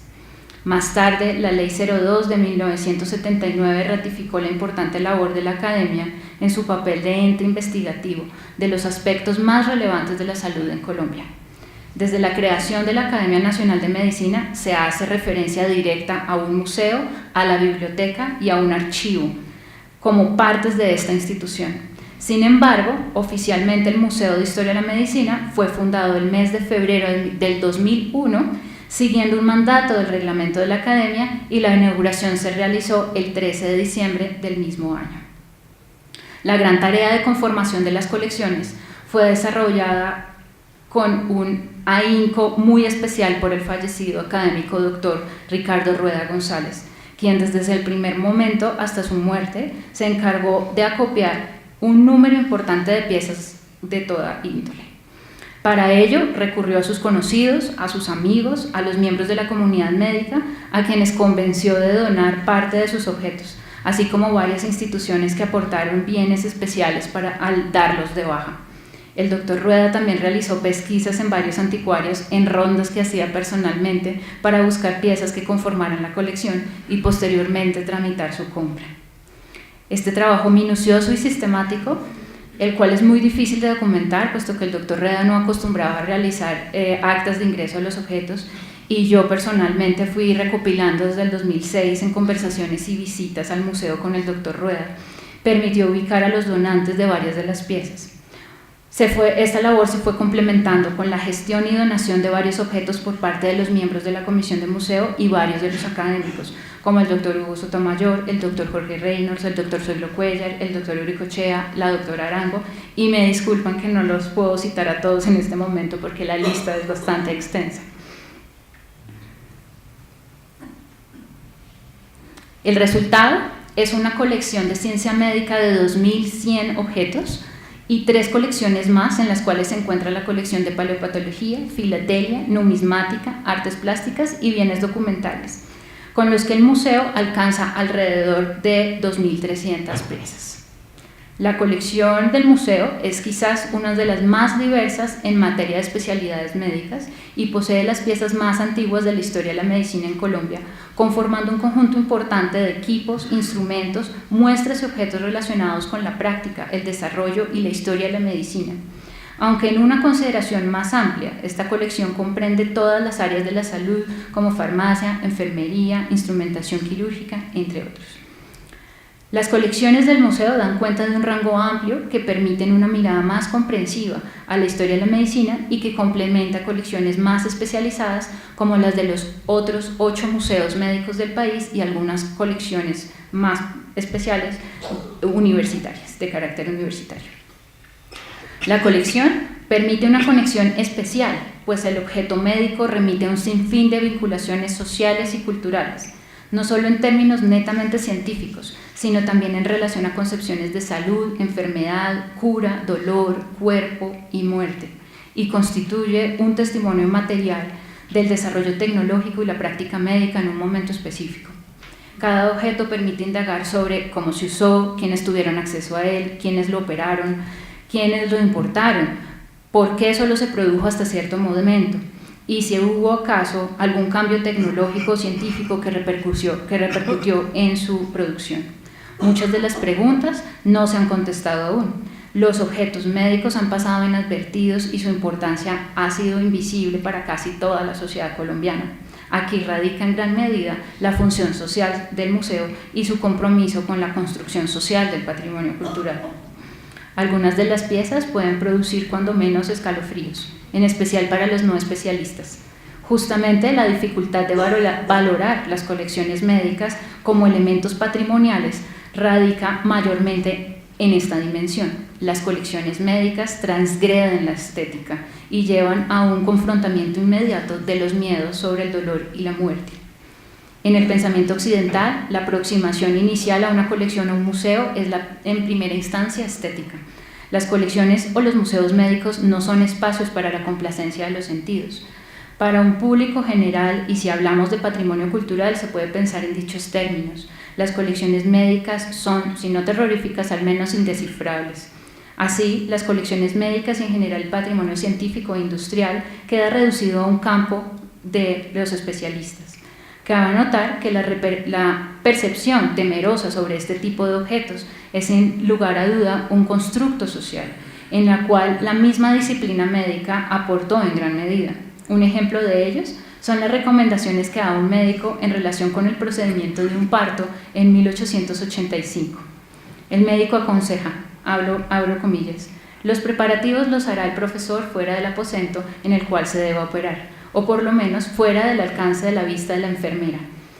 Más tarde, la Ley 02 de 1979 ratificó la importante labor de la Academia en su papel de ente investigativo de los aspectos más relevantes de la salud en Colombia. Desde la creación de la Academia Nacional de Medicina se hace referencia directa a un museo, a la biblioteca y a un archivo, como partes de esta institución. Sin embargo, oficialmente el Museo de Historia de la Medicina fue fundado el mes de febrero del 2001, siguiendo un mandato del reglamento de la Academia, y la inauguración se realizó el 13 de diciembre del mismo año. La gran tarea de conformación de las colecciones fue desarrollada con un ahínco muy especial por el fallecido académico doctor Ricardo Rueda González, quien desde el primer momento hasta su muerte se encargó de acopiar un número importante de piezas de toda índole. Para ello recurrió a sus conocidos, a sus amigos, a los miembros de la comunidad médica, a quienes convenció de donar parte de sus objetos, así como varias instituciones que aportaron bienes especiales al darlos de baja. El doctor Rueda también realizó pesquisas en varios anticuarios en rondas que hacía personalmente para buscar piezas que conformaran la colección y posteriormente tramitar su compra. Este trabajo minucioso y sistemático, el cual es muy difícil de documentar, puesto que el doctor Rueda no acostumbraba a realizar actas de ingreso a los objetos, y yo personalmente fui recopilando desde el 2006 en conversaciones y visitas al museo con el doctor Rueda, permitió ubicar a los donantes de varias de las piezas. Esta labor se fue complementando con la gestión y donación de varios objetos por parte de los miembros de la comisión de museo y varios de los académicos, como el doctor Hugo Sotomayor, el doctor Jorge Reynolds, el doctor Zoilo Cuellar, el doctor Euricochea, la doctora Arango, y me disculpan que no los puedo citar a todos en este momento porque la lista es bastante extensa. El resultado es una colección de ciencia médica de 2.100 objetos y 3 colecciones más en las cuales se encuentra la colección de paleopatología, filatelia, numismática, artes plásticas y bienes documentales, con los que el museo alcanza alrededor de 2.300 piezas. La colección del museo es quizás una de las más diversas en materia de especialidades médicas y posee las piezas más antiguas de la historia de la medicina en Colombia, conformando un conjunto importante de equipos, instrumentos, muestras y objetos relacionados con la práctica, el desarrollo y la historia de la medicina. Aunque en una consideración más amplia, esta colección comprende todas las áreas de la salud como farmacia, enfermería, instrumentación quirúrgica, entre otros. Las colecciones del museo dan cuenta de un rango amplio que permiten una mirada más comprensiva a la historia de la medicina y que complementa colecciones más especializadas como las de los otros 8 museos médicos del país y algunas colecciones más especiales universitarias, de carácter universitario. La colección permite una conexión especial, pues el objeto médico remite a un sinfín de vinculaciones sociales y culturales, no solo en términos netamente científicos, sino también en relación a concepciones de salud, enfermedad, cura, dolor, cuerpo y muerte, y constituye un testimonio material del desarrollo tecnológico y la práctica médica en un momento específico. Cada objeto permite indagar sobre cómo se usó, quiénes tuvieron acceso a él, quiénes lo operaron, quiénes lo importaron, por qué solo se produjo hasta cierto momento, y si hubo acaso algún cambio tecnológico o científico que repercutió en su producción. Muchas de las preguntas no se han contestado aún. Los objetos médicos han pasado inadvertidos y su importancia ha sido invisible para casi toda la sociedad colombiana. Aquí radica en gran medida la función social del museo y su compromiso con la construcción social del patrimonio cultural. Algunas de las piezas pueden producir cuando menos escalofríos, en especial para los no especialistas. Justamente la dificultad de valorar las colecciones médicas como elementos patrimoniales radica mayormente en esta dimensión. Las colecciones médicas transgreden la estética y llevan a un confrontamiento inmediato de los miedos sobre el dolor y la muerte. En el pensamiento occidental, la aproximación inicial a una colección o un museo es en primera instancia estética. Las colecciones o los museos médicos no son espacios para la complacencia de los sentidos. Para un público general, y si hablamos de patrimonio cultural, se puede pensar en dichos términos. Las colecciones médicas son, si no terroríficas, al menos indescifrables. Así, las colecciones médicas y en general el patrimonio científico e industrial queda reducido a un campo de los especialistas. Cabe notar que la percepción temerosa sobre este tipo de objetos es sin lugar a duda un constructo social, en la cual la misma disciplina médica aportó en gran medida. Un ejemplo de ellos son las recomendaciones que da un médico en relación con el procedimiento de un parto en 1885. El médico aconseja, abro comillas, los preparativos los hará el profesor fuera del aposento en el cual se deba operar, o por lo menos fuera del alcance de la vista de la enfermera,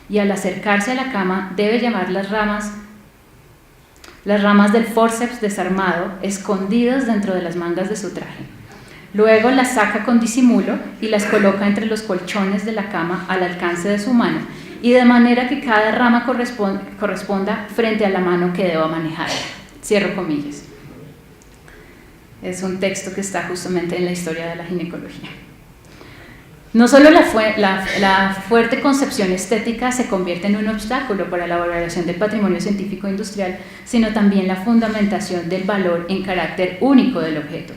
y al acercarse a la cama debe llevar las ramas del fórceps desarmado escondidas dentro de las mangas de su traje. Luego las saca con disimulo y las coloca entre los colchones de la cama al alcance de su mano, y de manera que cada rama corresponda frente a la mano que deba manejar. Cierro comillas. Es un texto que está justamente en la historia de la ginecología. No solo la fuerte concepción estética se convierte en un obstáculo para la valoración del patrimonio científico e industrial, sino también la fundamentación del valor en carácter único del objeto.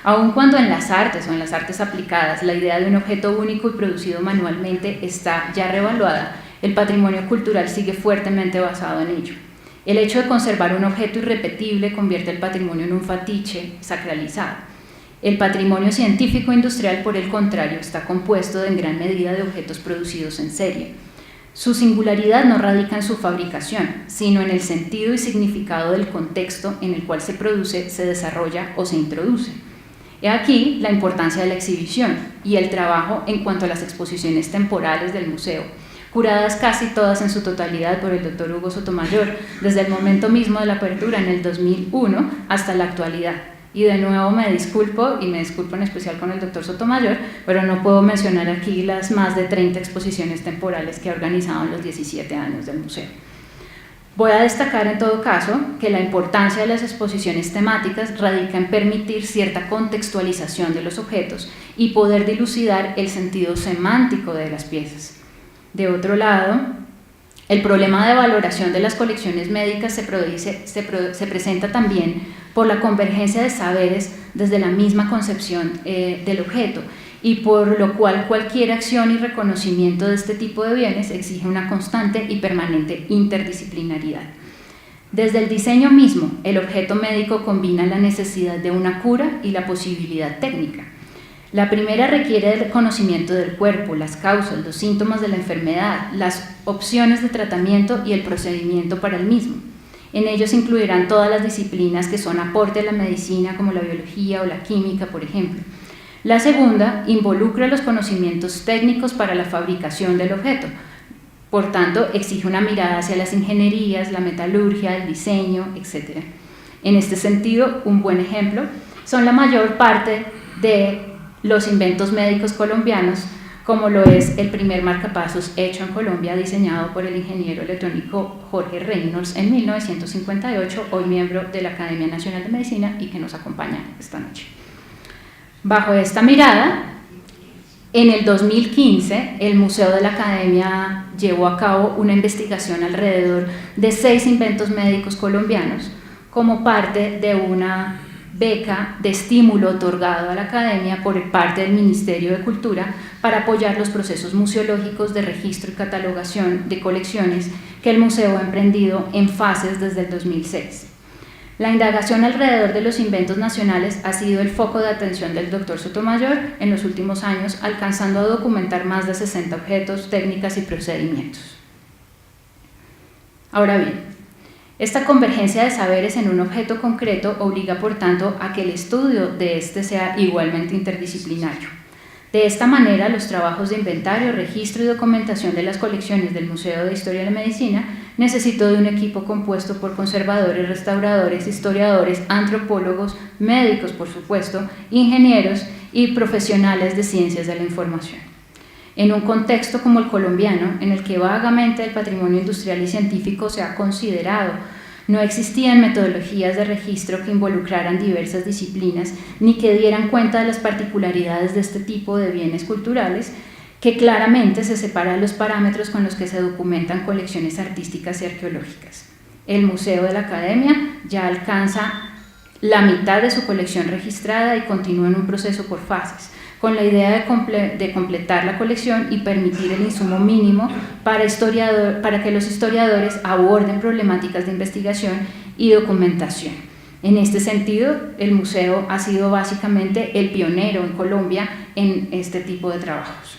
Aun cuando en las artes o en las artes aplicadas la idea de un objeto único y producido manualmente está ya revaluada, el patrimonio cultural sigue fuertemente basado en ello. El hecho de conservar un objeto irrepetible convierte el patrimonio en un fetiche sacralizado. El patrimonio científico-industrial, por el contrario, está compuesto en gran medida de objetos producidos en serie. Su singularidad no radica en su fabricación, sino en el sentido y significado del contexto en el cual se produce, se desarrolla o se introduce. He aquí la importancia de la exhibición y el trabajo en cuanto a las exposiciones temporales del museo, curadas casi todas en su totalidad por el Dr. Hugo Sotomayor, desde el momento mismo de la apertura en el 2001 hasta la actualidad. Y de nuevo me disculpo, y me disculpo en especial con el doctor Sotomayor, pero no puedo mencionar aquí las más de 30 exposiciones temporales que ha organizado en los 17 años del museo. Voy a destacar en todo caso que la importancia de las exposiciones temáticas radica en permitir cierta contextualización de los objetos y poder dilucidar el sentido semántico de las piezas. De otro lado, el problema de valoración de las colecciones médicas se presenta también por la convergencia de saberes desde la misma concepción del objeto, y por lo cual cualquier acción y reconocimiento de este tipo de bienes exige una constante y permanente interdisciplinaridad. Desde el diseño mismo, el objeto médico combina la necesidad de una cura y la posibilidad técnica. La primera requiere el conocimiento del cuerpo, las causas, los síntomas de la enfermedad, las opciones de tratamiento y el procedimiento para el mismo. En ellos se incluirán todas las disciplinas que son aporte a la medicina, como la biología o la química, por ejemplo. La segunda involucra los conocimientos técnicos para la fabricación del objeto. Por tanto, exige una mirada hacia las ingenierías, la metalurgia, el diseño, etc. En este sentido, un buen ejemplo son la mayor parte de los inventos médicos colombianos, como lo es el primer marcapasos hecho en Colombia, diseñado por el ingeniero electrónico Jorge Reynolds en 1958, hoy miembro de la Academia Nacional de Medicina y que nos acompaña esta noche. Bajo esta mirada, En el 2015, el Museo de la Academia llevó a cabo una investigación alrededor de 6 inventos médicos colombianos como parte de una beca de estímulo otorgado a la Academia por parte del Ministerio de Cultura para apoyar los procesos museológicos de registro y catalogación de colecciones que el museo ha emprendido en fases desde el 2006. La indagación alrededor de los inventos nacionales ha sido el foco de atención del Dr. Sotomayor en los últimos años, alcanzando a documentar más de 60 objetos, técnicas y procedimientos. Ahora bien, esta convergencia de saberes en un objeto concreto obliga, por tanto, a que el estudio de este sea igualmente interdisciplinario. De esta manera, los trabajos de inventario, registro y documentación de las colecciones del Museo de Historia de la Medicina necesitó de un equipo compuesto por conservadores, restauradores, historiadores, antropólogos, médicos, por supuesto, ingenieros y profesionales de ciencias de la información. En un contexto como el colombiano, en el que vagamente el patrimonio industrial y científico se ha considerado, no existían metodologías de registro que involucraran diversas disciplinas ni que dieran cuenta de las particularidades de este tipo de bienes culturales, que claramente se separan los parámetros con los que se documentan colecciones artísticas y arqueológicas. El Museo de la Academia ya alcanza la mitad de su colección registrada y continúa en un proceso por fases, con la idea de completar la colección y permitir el insumo mínimo para que los historiadores aborden problemáticas de investigación y documentación. En este sentido, el museo ha sido básicamente el pionero en Colombia en este tipo de trabajos.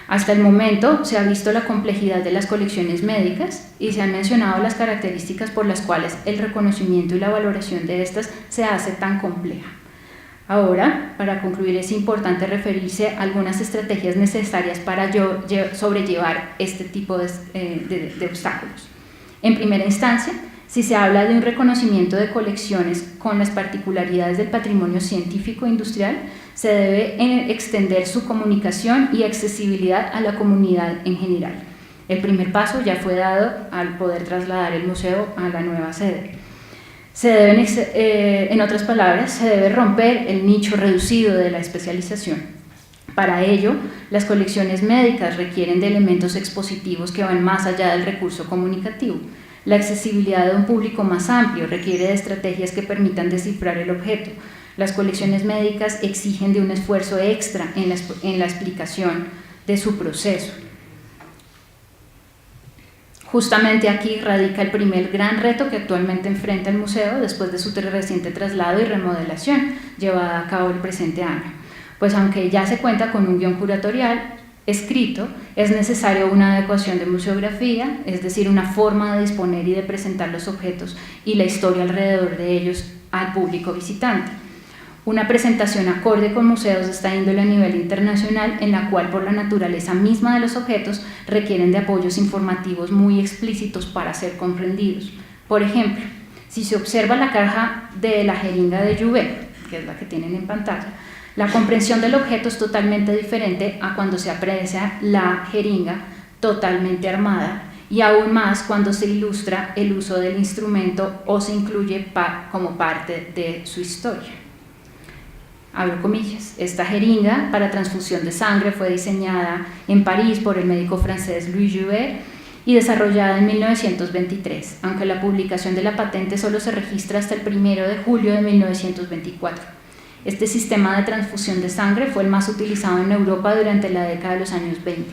Hasta el momento se ha visto la complejidad de las colecciones médicas y se han mencionado las características por las cuales el reconocimiento y la valoración de estas se hace tan compleja. Ahora, para concluir, es importante referirse a algunas estrategias necesarias para sobrellevar este tipo de obstáculos. En primera instancia, si se habla de un reconocimiento de colecciones con las particularidades del patrimonio científico e industrial, se debe extender su comunicación y accesibilidad a la comunidad en general. El paso ya fue dado al poder trasladar el museo a la nueva sede. En otras palabras, se debe romper el nicho reducido de la especialización. Para ello, las colecciones médicas requieren de elementos expositivos que van más allá del recurso comunicativo. La accesibilidad de un público más amplio requiere de estrategias que permitan descifrar el objeto. Las colecciones médicas exigen de un esfuerzo extra en la explicación de su proceso. Justamente aquí radica el primer gran reto que actualmente enfrenta el museo después de su reciente traslado y remodelación llevada a cabo el presente año. Pues aunque ya se cuenta con un guión curatorial escrito, es necesario una adecuación de museografía, es decir, una forma de disponer y de presentar los objetos y la historia alrededor de ellos al público visitante. Una presentación acorde con museos de esta índole a nivel internacional, en la cual por la naturaleza misma de los objetos requieren de apoyos informativos muy explícitos para ser comprendidos. Por ejemplo, si se observa la caja de la jeringa de Jouvet, que es la que tienen en pantalla, la comprensión del objeto es totalmente diferente a cuando se aprecia la jeringa totalmente armada, y aún más cuando se ilustra el uso del instrumento o se incluye como parte de su historia. Abro comillas, esta jeringa para transfusión de sangre fue diseñada en París por el médico francés Louis Jouvet y desarrollada en 1923, aunque la publicación de la patente solo se registra hasta el 1 de julio de 1924. Este sistema de transfusión de sangre fue el más utilizado en Europa durante la década de los años 20.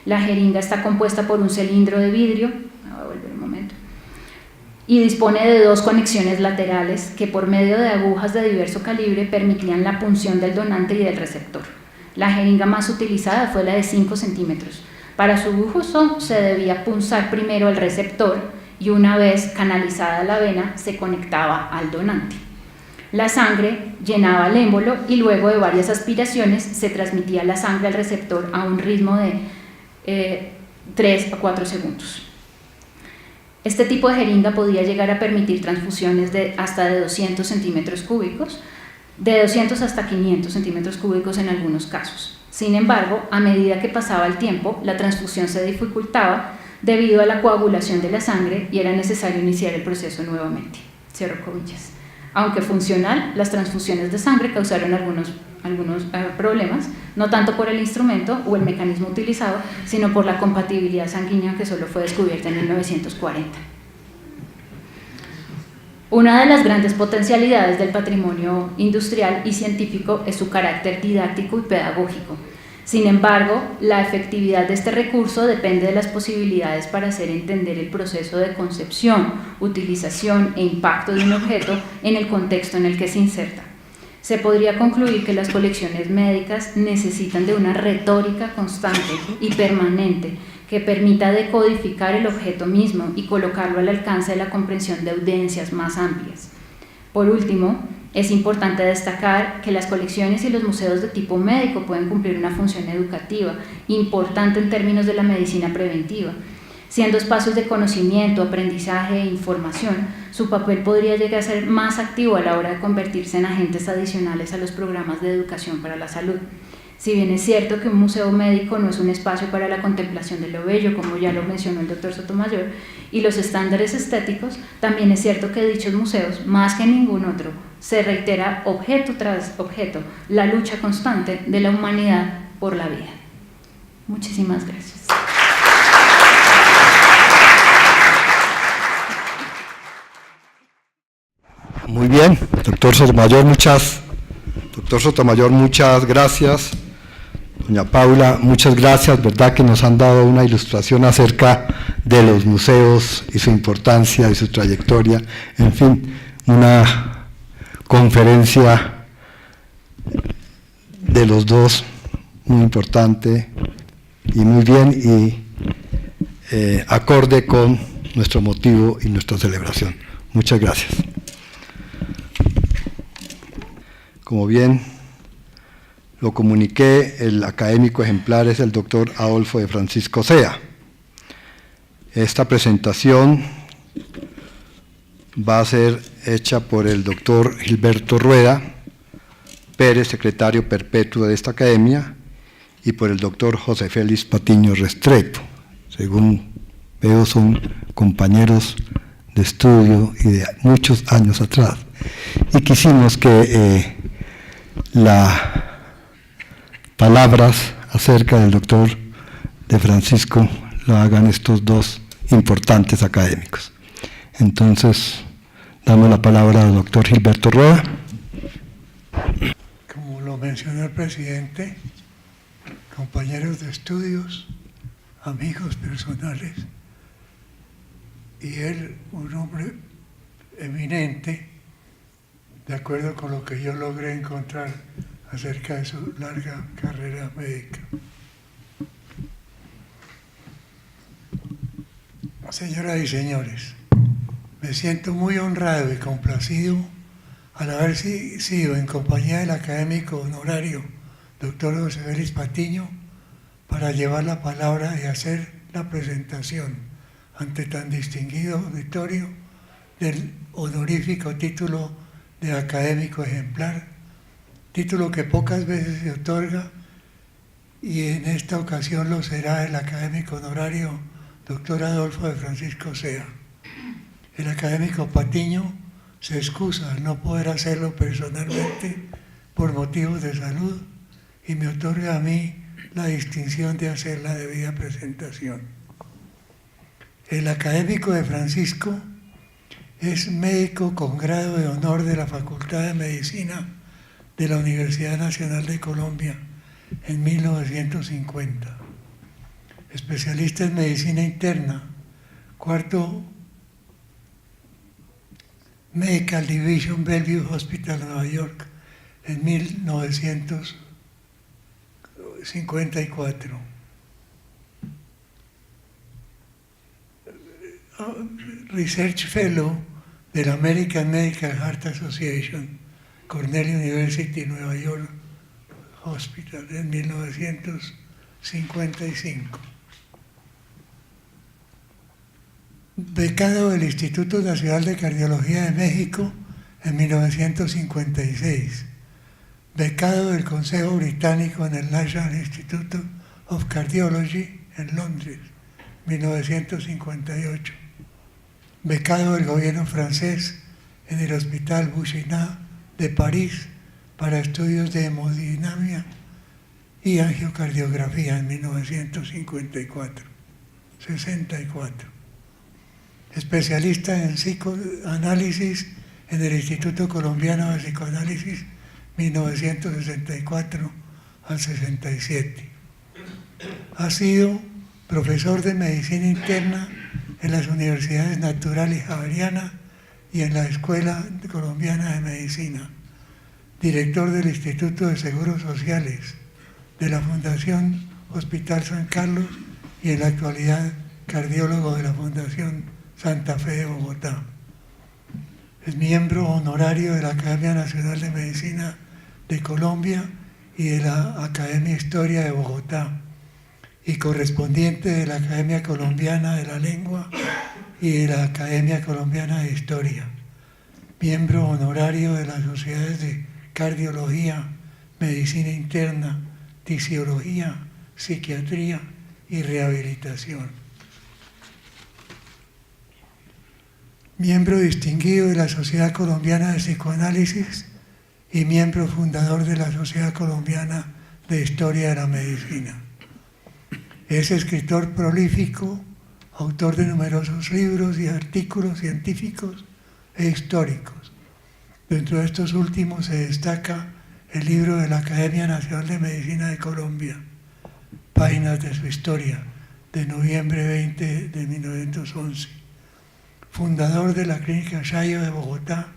La jeringa está compuesta por un cilindro de vidrio, voy a volver un momento, y dispone de 2 conexiones laterales que por medio de agujas de diverso calibre permitían la punción del donante y del receptor. La jeringa más utilizada fue la de 5 centímetros. Para su uso se debía punzar primero el receptor y una vez canalizada la vena se conectaba al donante. La sangre llenaba el émbolo y luego de varias aspiraciones se transmitía la sangre al receptor a un ritmo de 3 a 4 segundos. Este tipo de jeringa podía llegar a permitir transfusiones hasta de 200 centímetros cúbicos, de 200 hasta 500 centímetros cúbicos en algunos casos. Sin embargo, a medida que pasaba el tiempo, la transfusión se dificultaba debido a la coagulación de la sangre y era necesario iniciar el proceso nuevamente. Cierro comillas. Aunque funcional, las transfusiones de sangre causaron algunos problemas, no tanto por el instrumento o el mecanismo utilizado, sino por la compatibilidad sanguínea que solo fue descubierta en 1940. Una de las grandes potencialidades del patrimonio industrial y científico es su carácter didáctico y pedagógico. Sin embargo, la efectividad de este recurso depende de las posibilidades para hacer entender el proceso de concepción, utilización e impacto de un objeto en el contexto en el que se inserta. Se podría concluir que las colecciones médicas necesitan de una retórica constante y permanente que permita decodificar el objeto mismo y colocarlo al alcance de la comprensión de audiencias más amplias. Por último, es importante destacar que las colecciones y los museos de tipo médico pueden cumplir una función educativa importante en términos de la medicina preventiva. Siendo espacios de conocimiento, aprendizaje e información, su papel podría llegar a ser más activo a la hora de convertirse en agentes adicionales a los programas de educación para la salud. Si bien es cierto que un museo médico no es un espacio para la contemplación de lo bello, como ya lo mencionó el doctor Sotomayor, y los estándares estéticos, también es cierto que dichos museos, más que ningún otro, se reitera objeto tras objeto la lucha constante de la humanidad por la vida. Muchísimas gracias. Muy bien, doctor Sotomayor, muchas gracias. Doña Paula, muchas gracias, verdad que nos han dado una ilustración acerca de los museos y su importancia y su trayectoria, en fin, una conferencia de los dos muy importante y muy bien y acorde con nuestro motivo y nuestra celebración. Muchas gracias. Como bien lo comuniqué, el académico ejemplar es el doctor Adolfo de Francisco Sea. Esta presentación va a ser hecha por el doctor Gilberto Rueda Pérez, secretario perpetuo de esta academia, y por el doctor José Félix Patiño Restrepo. Según veo, son compañeros de estudio y de muchos años atrás. Y quisimos que las palabras acerca del doctor de Francisco lo hagan estos dos importantes académicos. Entonces, damos la palabra al doctor Gilberto Rueda. Como lo mencionó el presidente, compañeros de estudios, amigos personales, y él, un hombre eminente, de acuerdo con lo que yo logré encontrar acerca de su larga carrera médica. Señoras y señores, me siento muy honrado y complacido al haber sido en compañía del académico honorario doctor José Félix Patiño para llevar la palabra y hacer la presentación ante tan distinguido auditorio del honorífico título de académico ejemplar, título que pocas veces se otorga, y en esta ocasión lo será el académico honorario doctor Adolfo de Francisco Sea. El académico Patiño se excusa al no poder hacerlo personalmente por motivos de salud y me otorga a mí la distinción de hacer la debida presentación. El académico de Francisco es médico con grado de honor de la Facultad de Medicina de la Universidad Nacional de Colombia en 1950. Especialista en medicina interna, cuarto Medical Division Bellevue Hospital, Nueva York, en 1954. Research Fellow de la American Medical Heart Association, Cornell University, Nueva York Hospital, en 1955. Becado del Instituto Nacional de Cardiología de México en 1956. Becado del Consejo Británico en el National Institute of Cardiology en Londres, 1958. Becado del gobierno francés en el Hospital Bouchinat de París para estudios de hemodinamia y angiocardiografía en 1964. Especialista en psicoanálisis en el Instituto Colombiano de Psicoanálisis 1964 al 67. Ha sido profesor de medicina interna en las Universidades Natural y Javeriana y en la Escuela Colombiana de Medicina, director del Instituto de Seguros Sociales, de la Fundación Hospital San Carlos y en la actualidad cardiólogo de la Fundación Santa Fe de Bogotá. Es miembro honorario de la Academia Nacional de Medicina de Colombia y de la Academia Historia de Bogotá, y correspondiente de la Academia Colombiana de la Lengua y de la Academia Colombiana de Historia. Miembro honorario de las sociedades de Cardiología, Medicina Interna, Tisiología, Psiquiatría y Rehabilitación. Miembro distinguido de la Sociedad Colombiana de Psicoanálisis y miembro fundador de la Sociedad Colombiana de Historia de la Medicina. Es escritor prolífico, autor de numerosos libros y artículos científicos e históricos. Dentro de estos últimos se destaca el libro de la Academia Nacional de Medicina de Colombia, Páginas de su Historia, de noviembre 20 de 1911. Fundador de la Clínica Shayo de Bogotá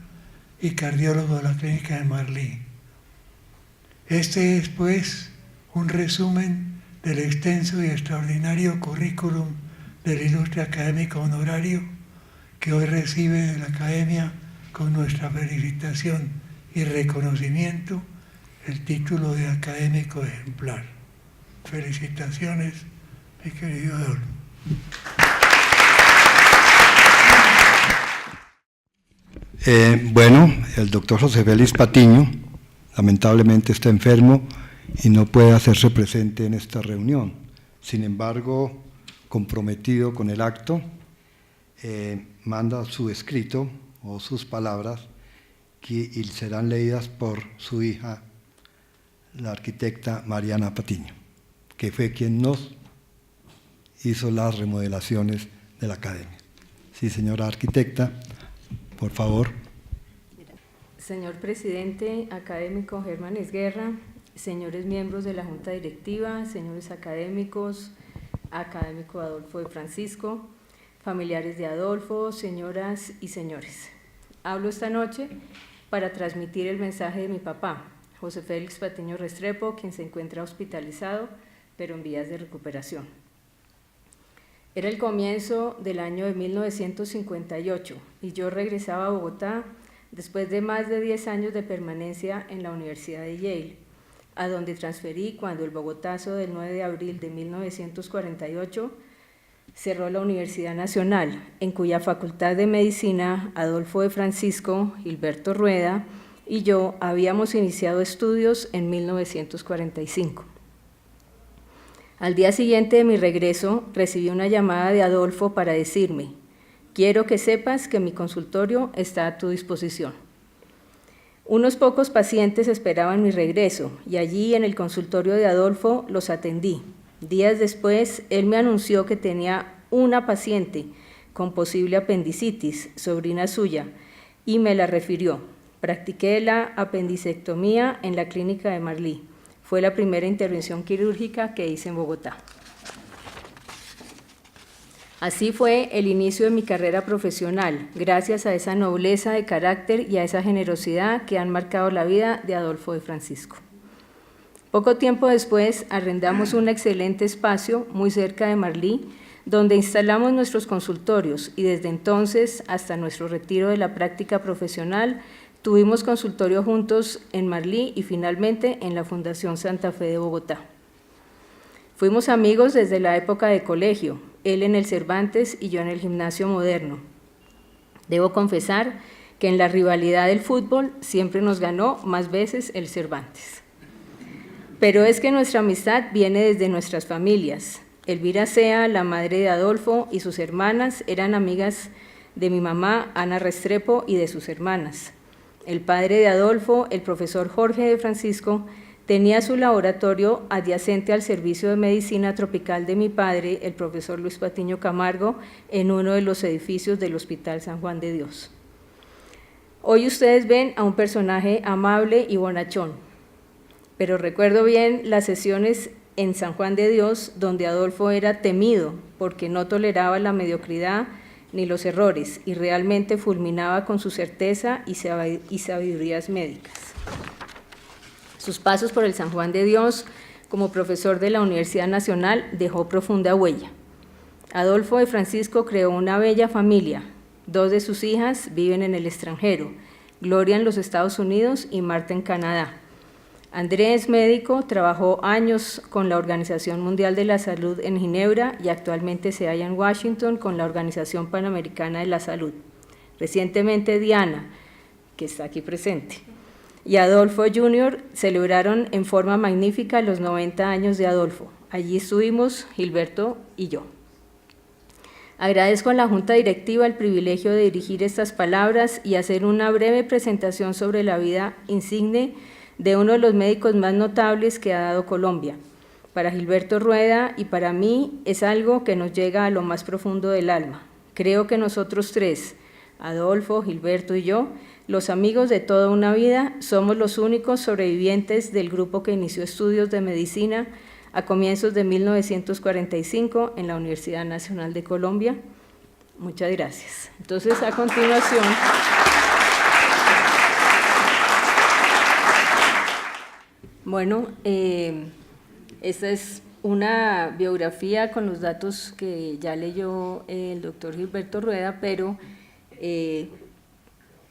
y cardiólogo de la Clínica de Marlí. Este es, pues, un resumen del extenso y extraordinario currículum del ilustre académico honorario que hoy recibe de la Academia con nuestra felicitación y reconocimiento el título de académico ejemplar. Felicitaciones, mi querido Adolfo. Bueno, el doctor José Félix Patiño lamentablemente está enfermo y no puede hacerse presente en esta reunión. Sin embargo, comprometido con el acto, manda su escrito o sus palabras y serán leídas por su hija, la arquitecta Mariana Patiño, que fue quien nos hizo las remodelaciones de la academia. Sí, señora arquitecta, por favor. Señor presidente académico Germán Esguerra, señores miembros de la Junta Directiva, señores académicos, académico Adolfo de Francisco, familiares de Adolfo, señoras y señores. Hablo esta noche para transmitir el mensaje de mi papá, José Félix Patiño Restrepo, quien se encuentra hospitalizado, pero en vías de recuperación. Era el comienzo del año de 1958 y yo regresaba a Bogotá después de más de 10 años de permanencia en la Universidad de Yale, a donde transferí cuando el Bogotazo del 9 de abril de 1948 cerró la Universidad Nacional, en cuya Facultad de Medicina Adolfo de Francisco, Gilberto Rueda y yo habíamos iniciado estudios en 1945. Al día siguiente de mi regreso, recibí una llamada de Adolfo para decirme: quiero que sepas que mi consultorio está a tu disposición. Unos pocos pacientes esperaban mi regreso y allí en el consultorio de Adolfo los atendí. Días después, él me anunció que tenía una paciente con posible apendicitis, sobrina suya, y me la refirió. Practiqué la apendicectomía en la clínica de Marlí. Fue la primera intervención quirúrgica que hice en Bogotá. Así fue el inicio de mi carrera profesional, gracias a esa nobleza de carácter y a esa generosidad que han marcado la vida de Adolfo de Francisco. Poco tiempo después arrendamos un excelente espacio muy cerca de Marlí, donde instalamos nuestros consultorios y desde entonces hasta nuestro retiro de la práctica profesional tuvimos consultorio juntos en Marlí y finalmente en la Fundación Santa Fe de Bogotá. Fuimos amigos desde la época de colegio, él en el Cervantes y yo en el Gimnasio Moderno. Debo confesar que en la rivalidad del fútbol siempre nos ganó más veces el Cervantes. Pero es que nuestra amistad viene desde nuestras familias. Elvira Sea, la madre de Adolfo, y sus hermanas eran amigas de mi mamá, Ana Restrepo, y de sus hermanas. El padre de Adolfo, el profesor Jorge de Francisco, tenía su laboratorio adyacente al servicio de medicina tropical de mi padre, el profesor Luis Patiño Camargo, en uno de los edificios del Hospital San Juan de Dios. Hoy ustedes ven a un personaje amable y bonachón, pero recuerdo bien las sesiones en San Juan de Dios donde Adolfo era temido porque no toleraba la mediocridad ni los errores y realmente fulminaba con su certeza y sabidurías médicas. Sus pasos por el San Juan de Dios como profesor de la Universidad Nacional dejó profunda huella. Adolfo de Francisco creó una bella familia. 2 de sus hijas viven en el extranjero, Gloria en los Estados Unidos y Marta en Canadá. Andrés, médico, trabajó años con la Organización Mundial de la Salud en Ginebra y actualmente se halla en Washington con la Organización Panamericana de la Salud. Recientemente Diana, que está aquí presente, y Adolfo Jr. celebraron en forma magnífica los 90 años de Adolfo. Allí estuvimos Gilberto y yo. Agradezco a la Junta Directiva el privilegio de dirigir estas palabras y hacer una breve presentación sobre la vida insigne de uno de los médicos más notables que ha dado Colombia. Para Gilberto Rueda y para mí es algo que nos llega a lo más profundo del alma. Creo que nosotros 3, Adolfo, Gilberto y yo, los amigos de toda una vida, somos los únicos sobrevivientes del grupo que inició estudios de medicina a comienzos de 1945 en la Universidad Nacional de Colombia. Muchas gracias. Entonces, a continuación, bueno, esta es una biografía con los datos que ya leyó el doctor Gilberto Rueda, pero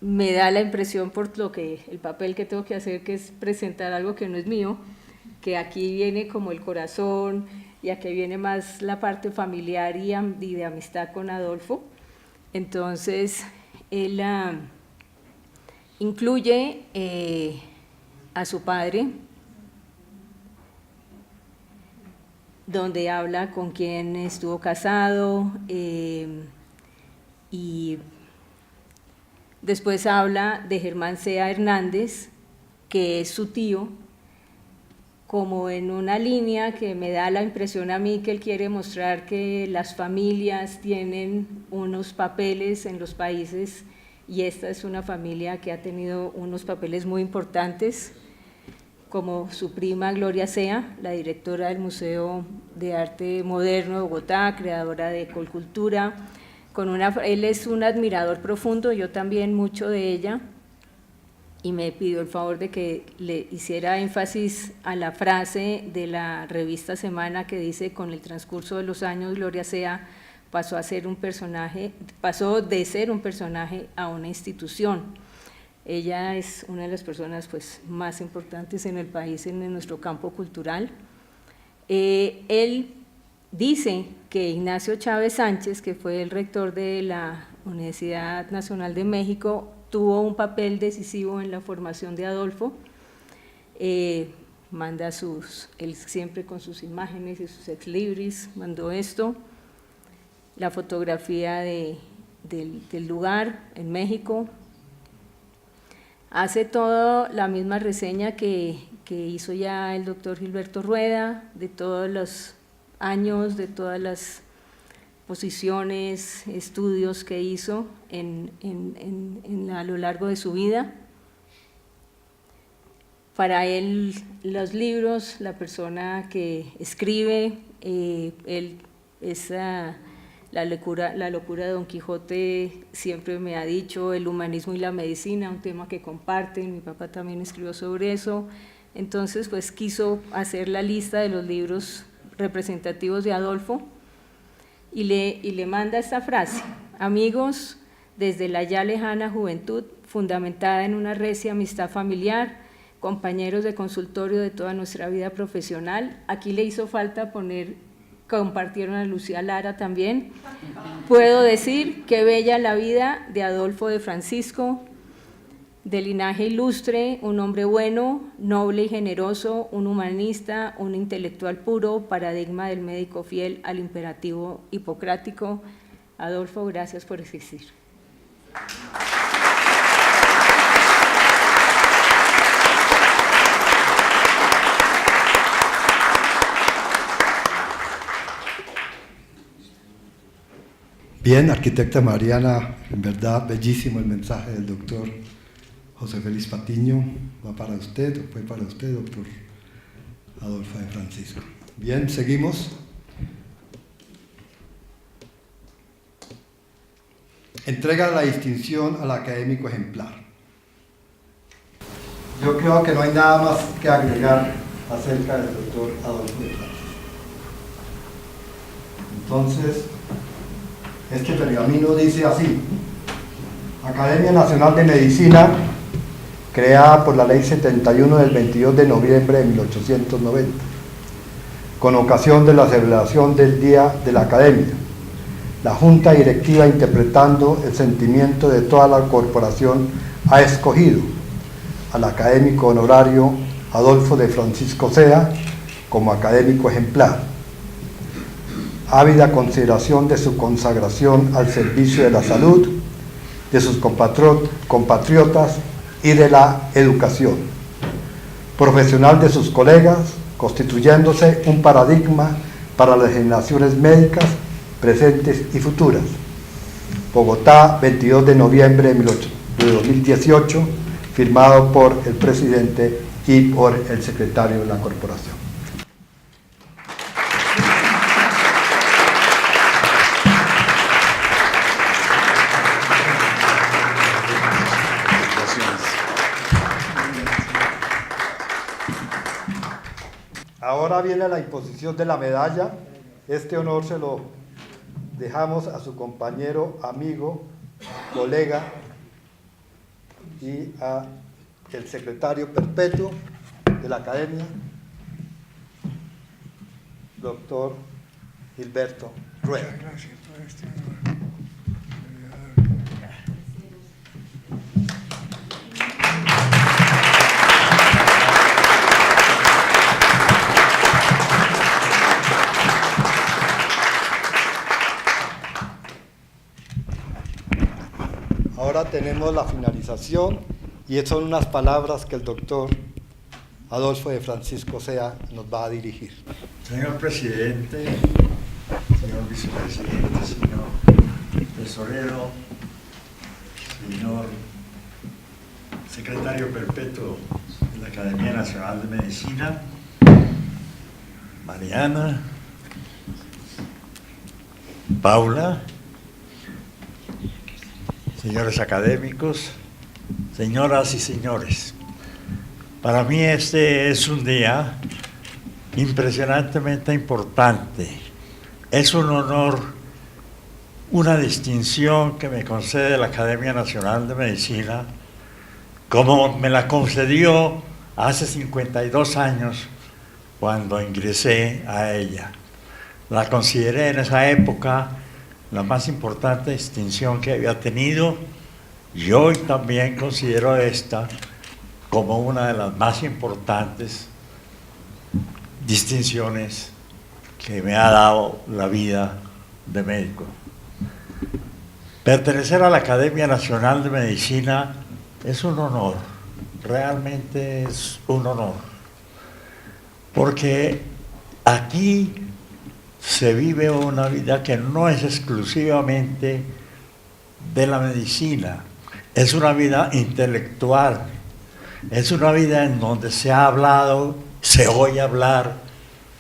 me da la impresión por el papel que tengo que hacer, que es presentar algo que no es mío, que aquí viene como el corazón y aquí viene más la parte familiar y de amistad con Adolfo. Entonces, él incluye a su padre, donde habla con quien estuvo casado y después habla de Germán Sea Hernández, que es su tío, como en una línea que me da la impresión a mí que él quiere mostrar que las familias tienen unos papeles en los países y esta es una familia que ha tenido unos papeles muy importantes, como su prima Gloria Sea, la directora del Museo de Arte Moderno de Bogotá, creadora de Colcultura. Él es un admirador profundo, yo también mucho de ella, y me pidió el favor de que le hiciera énfasis a la frase de la revista Semana que dice: con el transcurso de los años, Gloria Sea pasó de ser un personaje a una institución. Ella es una de las personas más importantes en el país, en nuestro campo cultural. Él dice que Ignacio Chávez Sánchez, que fue el rector de la Universidad Nacional de México, tuvo un papel decisivo en la formación de Adolfo. Manda él siempre con sus imágenes y sus ex libris, mandó esto, la fotografía del lugar en México. Hace toda la misma reseña que hizo ya el doctor Gilberto Rueda, de todos los años, de todas las posiciones, estudios que hizo a lo largo de su vida. Para él, los libros, la persona que escribe, la locura de Don Quijote, siempre me ha dicho, el humanismo y la medicina, un tema que comparten, mi papá también escribió sobre eso. Entonces, quiso hacer la lista de los libros representativos de Adolfo y le manda esta frase: amigos, desde la ya lejana juventud, fundamentada en una recia amistad familiar, compañeros de consultorio de toda nuestra vida profesional. Aquí le hizo falta compartieron a Lucía Lara también. Puedo decir que bella la vida de Adolfo de Francisco, de linaje ilustre, un hombre bueno, noble y generoso, un humanista, un intelectual puro, paradigma del médico fiel al imperativo hipocrático. Adolfo, gracias por existir. Bien, arquitecta Mariana, en verdad bellísimo el mensaje del doctor José Félix Patiño. Va para usted, o fue para usted, doctor Adolfo de Francisco. Bien, seguimos. Entrega la distinción al académico ejemplar. Yo creo que no hay nada más que agregar acerca del doctor Adolfo de Francisco. Entonces, este pergamino dice así: Academia Nacional de Medicina, creada por la Ley 71 del 22 de noviembre de 1890, con ocasión de la celebración del Día de la Academia. La Junta Directiva, interpretando el sentimiento de toda la corporación, ha escogido al académico honorario Adolfo de Francisco Sea como académico ejemplar, ávida consideración de su consagración al servicio de la salud, de sus compatriotas y de la educación, profesional de sus colegas, constituyéndose un paradigma para las generaciones médicas presentes y futuras. Bogotá, 22 de noviembre de 2018, firmado por el presidente y por el secretario de la corporación. Ahora viene la imposición de la medalla. Este honor se lo dejamos a su compañero, amigo, colega y a el secretario perpetuo de la Academia, doctor Gilberto Rueda. Gracias por este honor. Ahora tenemos la finalización y son unas palabras que el doctor Adolfo de Francisco Sea nos va a dirigir. Señor presidente, señor vicepresidente, señor tesorero, señor secretario perpetuo de la Academia Nacional de Medicina, Mariana, Paula, señores académicos, señoras y señores, para mí este es un día impresionantemente importante. Es un honor, una distinción que me concede la Academia Nacional de Medicina, como me la concedió hace 52 años cuando ingresé a ella. La consideré en esa época la más importante distinción que había tenido, y hoy también considero esta como una de las más importantes distinciones que me ha dado la vida de médico. Pertenecer a la Academia Nacional de Medicina es un honor, realmente es un honor, porque aquí se vive una vida que no es exclusivamente de la medicina, es una vida intelectual, es una vida en donde se ha hablado, se oye hablar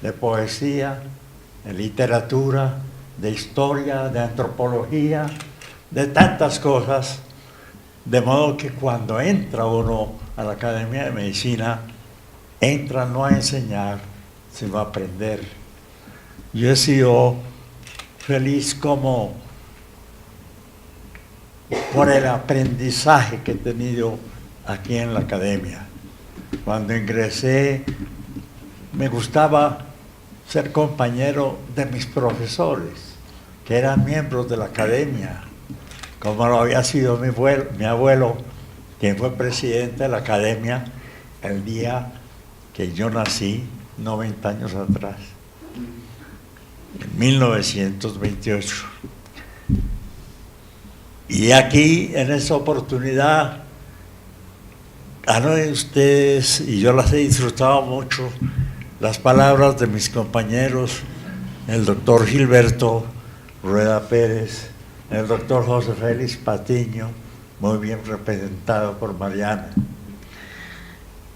de poesía, de literatura, de historia, de antropología, de tantas cosas, de modo que cuando entra uno a la Academia de Medicina, entra no a enseñar, sino a aprender. Yo he sido feliz como por el aprendizaje que he tenido aquí en la Academia. Cuando ingresé, me gustaba ser compañero de mis profesores, que eran miembros de la Academia, como lo había sido mi abuelo, quien fue presidente de la Academia el día que yo nací, 90 años atrás, en 1928. Y aquí, en esa oportunidad, de ustedes, y yo las he disfrutado mucho, las palabras de mis compañeros, el doctor Gilberto Rueda Pérez el doctor José Félix Patiño, muy bien representado por Mariana.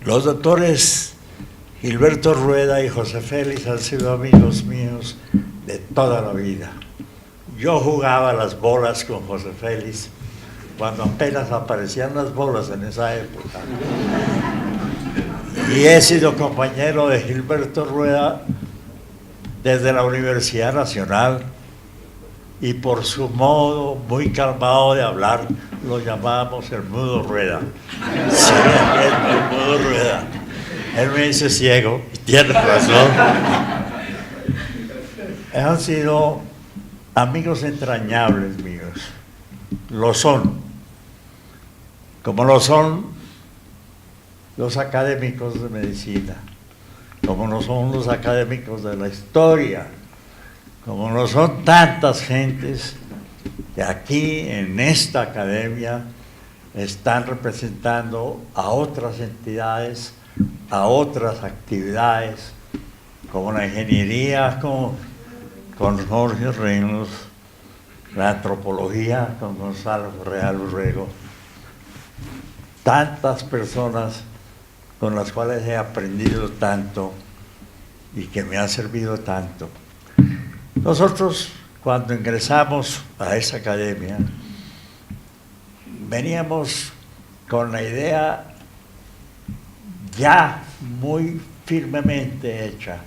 Los doctores Gilberto Rueda y José Félix han sido amigos míos de toda la vida. Yo jugaba las bolas con José Félix cuando apenas aparecían las bolas en esa época. Y he sido compañero de Gilberto Rueda desde la Universidad Nacional, y por su modo muy calmado de hablar lo llamábamos el mudo Rueda. Sí, el mudo Rueda. Él me dice ciego, y tiene razón. Han sido amigos entrañables míos. Lo son. Como lo son los académicos de medicina, como lo son los académicos de la historia, como lo son tantas gentes que aquí en esta academia están representando a otras entidades, a otras actividades, como la ingeniería con Jorge Reynolds, la antropología con Gonzalo Real Urrego, tantas personas con las cuales he aprendido tanto y que me han servido tanto. Nosotros, cuando ingresamos a esa academia, veníamos con la idea ya muy firmemente hecha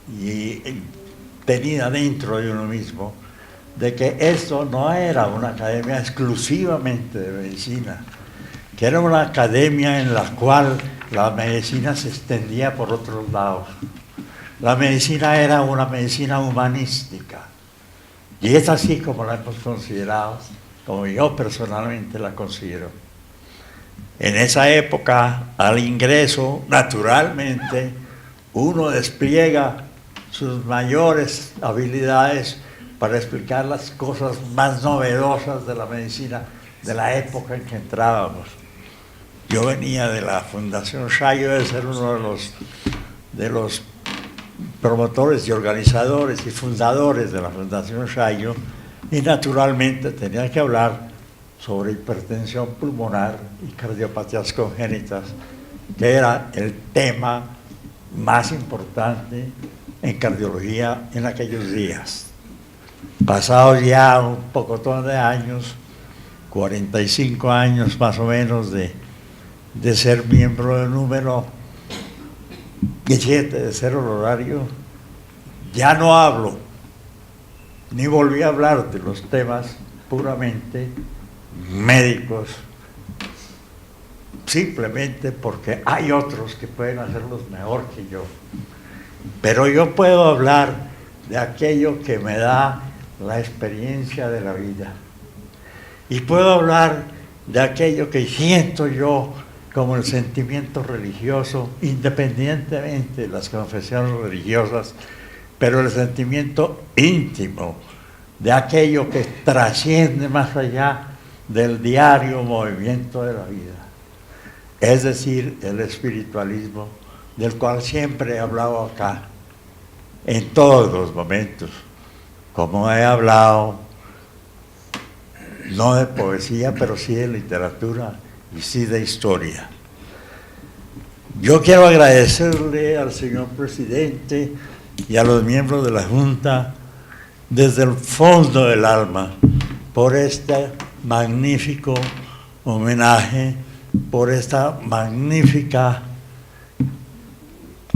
y tenida dentro de uno mismo, de que esto no era una academia exclusivamente de medicina, que era una academia en la cual la medicina se extendía por otros lados. La medicina era una medicina humanística, y es así como la hemos considerado, como yo personalmente la considero. En esa época, al ingreso, naturalmente, uno despliega sus mayores habilidades para explicar las cosas más novedosas de la medicina de la época en que entrábamos. Yo venía de la Fundación Shayo, de ser uno de los promotores y organizadores y fundadores de la Fundación Shayo, y naturalmente tenía que hablar sobre hipertensión pulmonar y cardiopatías congénitas, que era el tema más importante en cardiología en aquellos días. Pasados ya un pocotón de años, 45 años más o menos de ser miembro del número 17 de ser honorario, ya no hablo, ni volví a hablar de los temas puramente médicos, simplemente porque hay otros que pueden hacerlos mejor que yo. Pero yo puedo hablar de aquello que me da la experiencia de la vida, y puedo hablar de aquello que siento yo como el sentimiento religioso, independientemente de las confesiones religiosas, pero el sentimiento íntimo de aquello que trasciende más allá del diario movimiento de la vida, es decir, el espiritualismo, del cual siempre he hablado acá, en todos los momentos, como he hablado, no de poesía, pero sí de literatura y sí de historia. Yo quiero agradecerle al señor presidente y a los miembros de la Junta desde el fondo del alma por este magnífico homenaje, por esta magnífica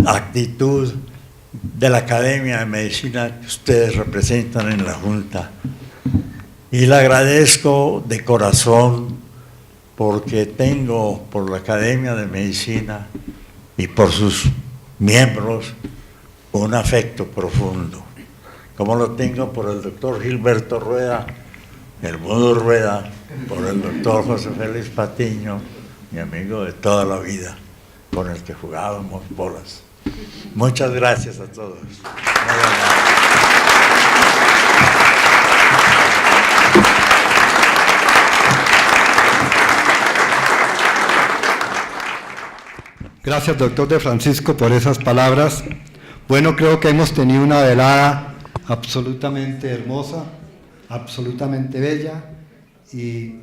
actitud de la Academia de Medicina que ustedes representan en la Junta. Y le agradezco de corazón porque tengo por la Academia de Medicina y por sus miembros un afecto profundo, como lo tengo por el doctor Gilberto Rueda, el mudo Rueda, por el doctor José Félix Patiño, mi amigo de toda la vida, con el que jugábamos bolas. Muchas gracias a todos. Gracias, doctor De Francisco, por esas palabras. Bueno, creo que hemos tenido una velada absolutamente hermosa. absolutamente bella y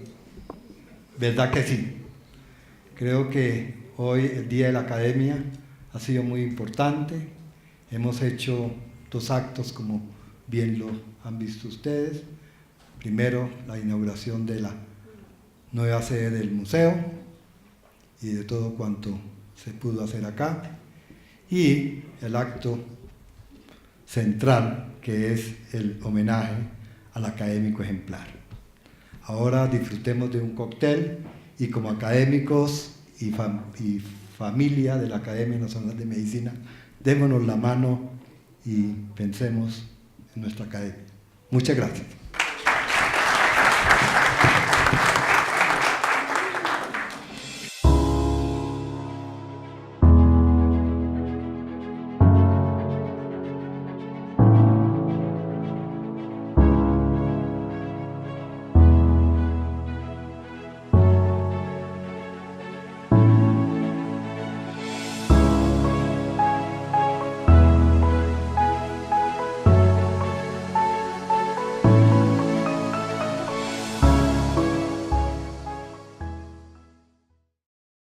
verdad que sí. Creo que hoy el Día de la Academia ha sido muy importante. Hemos hecho 2 actos como bien lo han visto ustedes. Primero, la inauguración de la nueva sede del museo y de todo cuanto se pudo hacer acá. Y el acto central, que es el homenaje al académico ejemplar. Ahora disfrutemos de un cóctel y como académicos y familia de la Academia Nacional de Medicina, démonos la mano y pensemos en nuestra academia. Muchas gracias.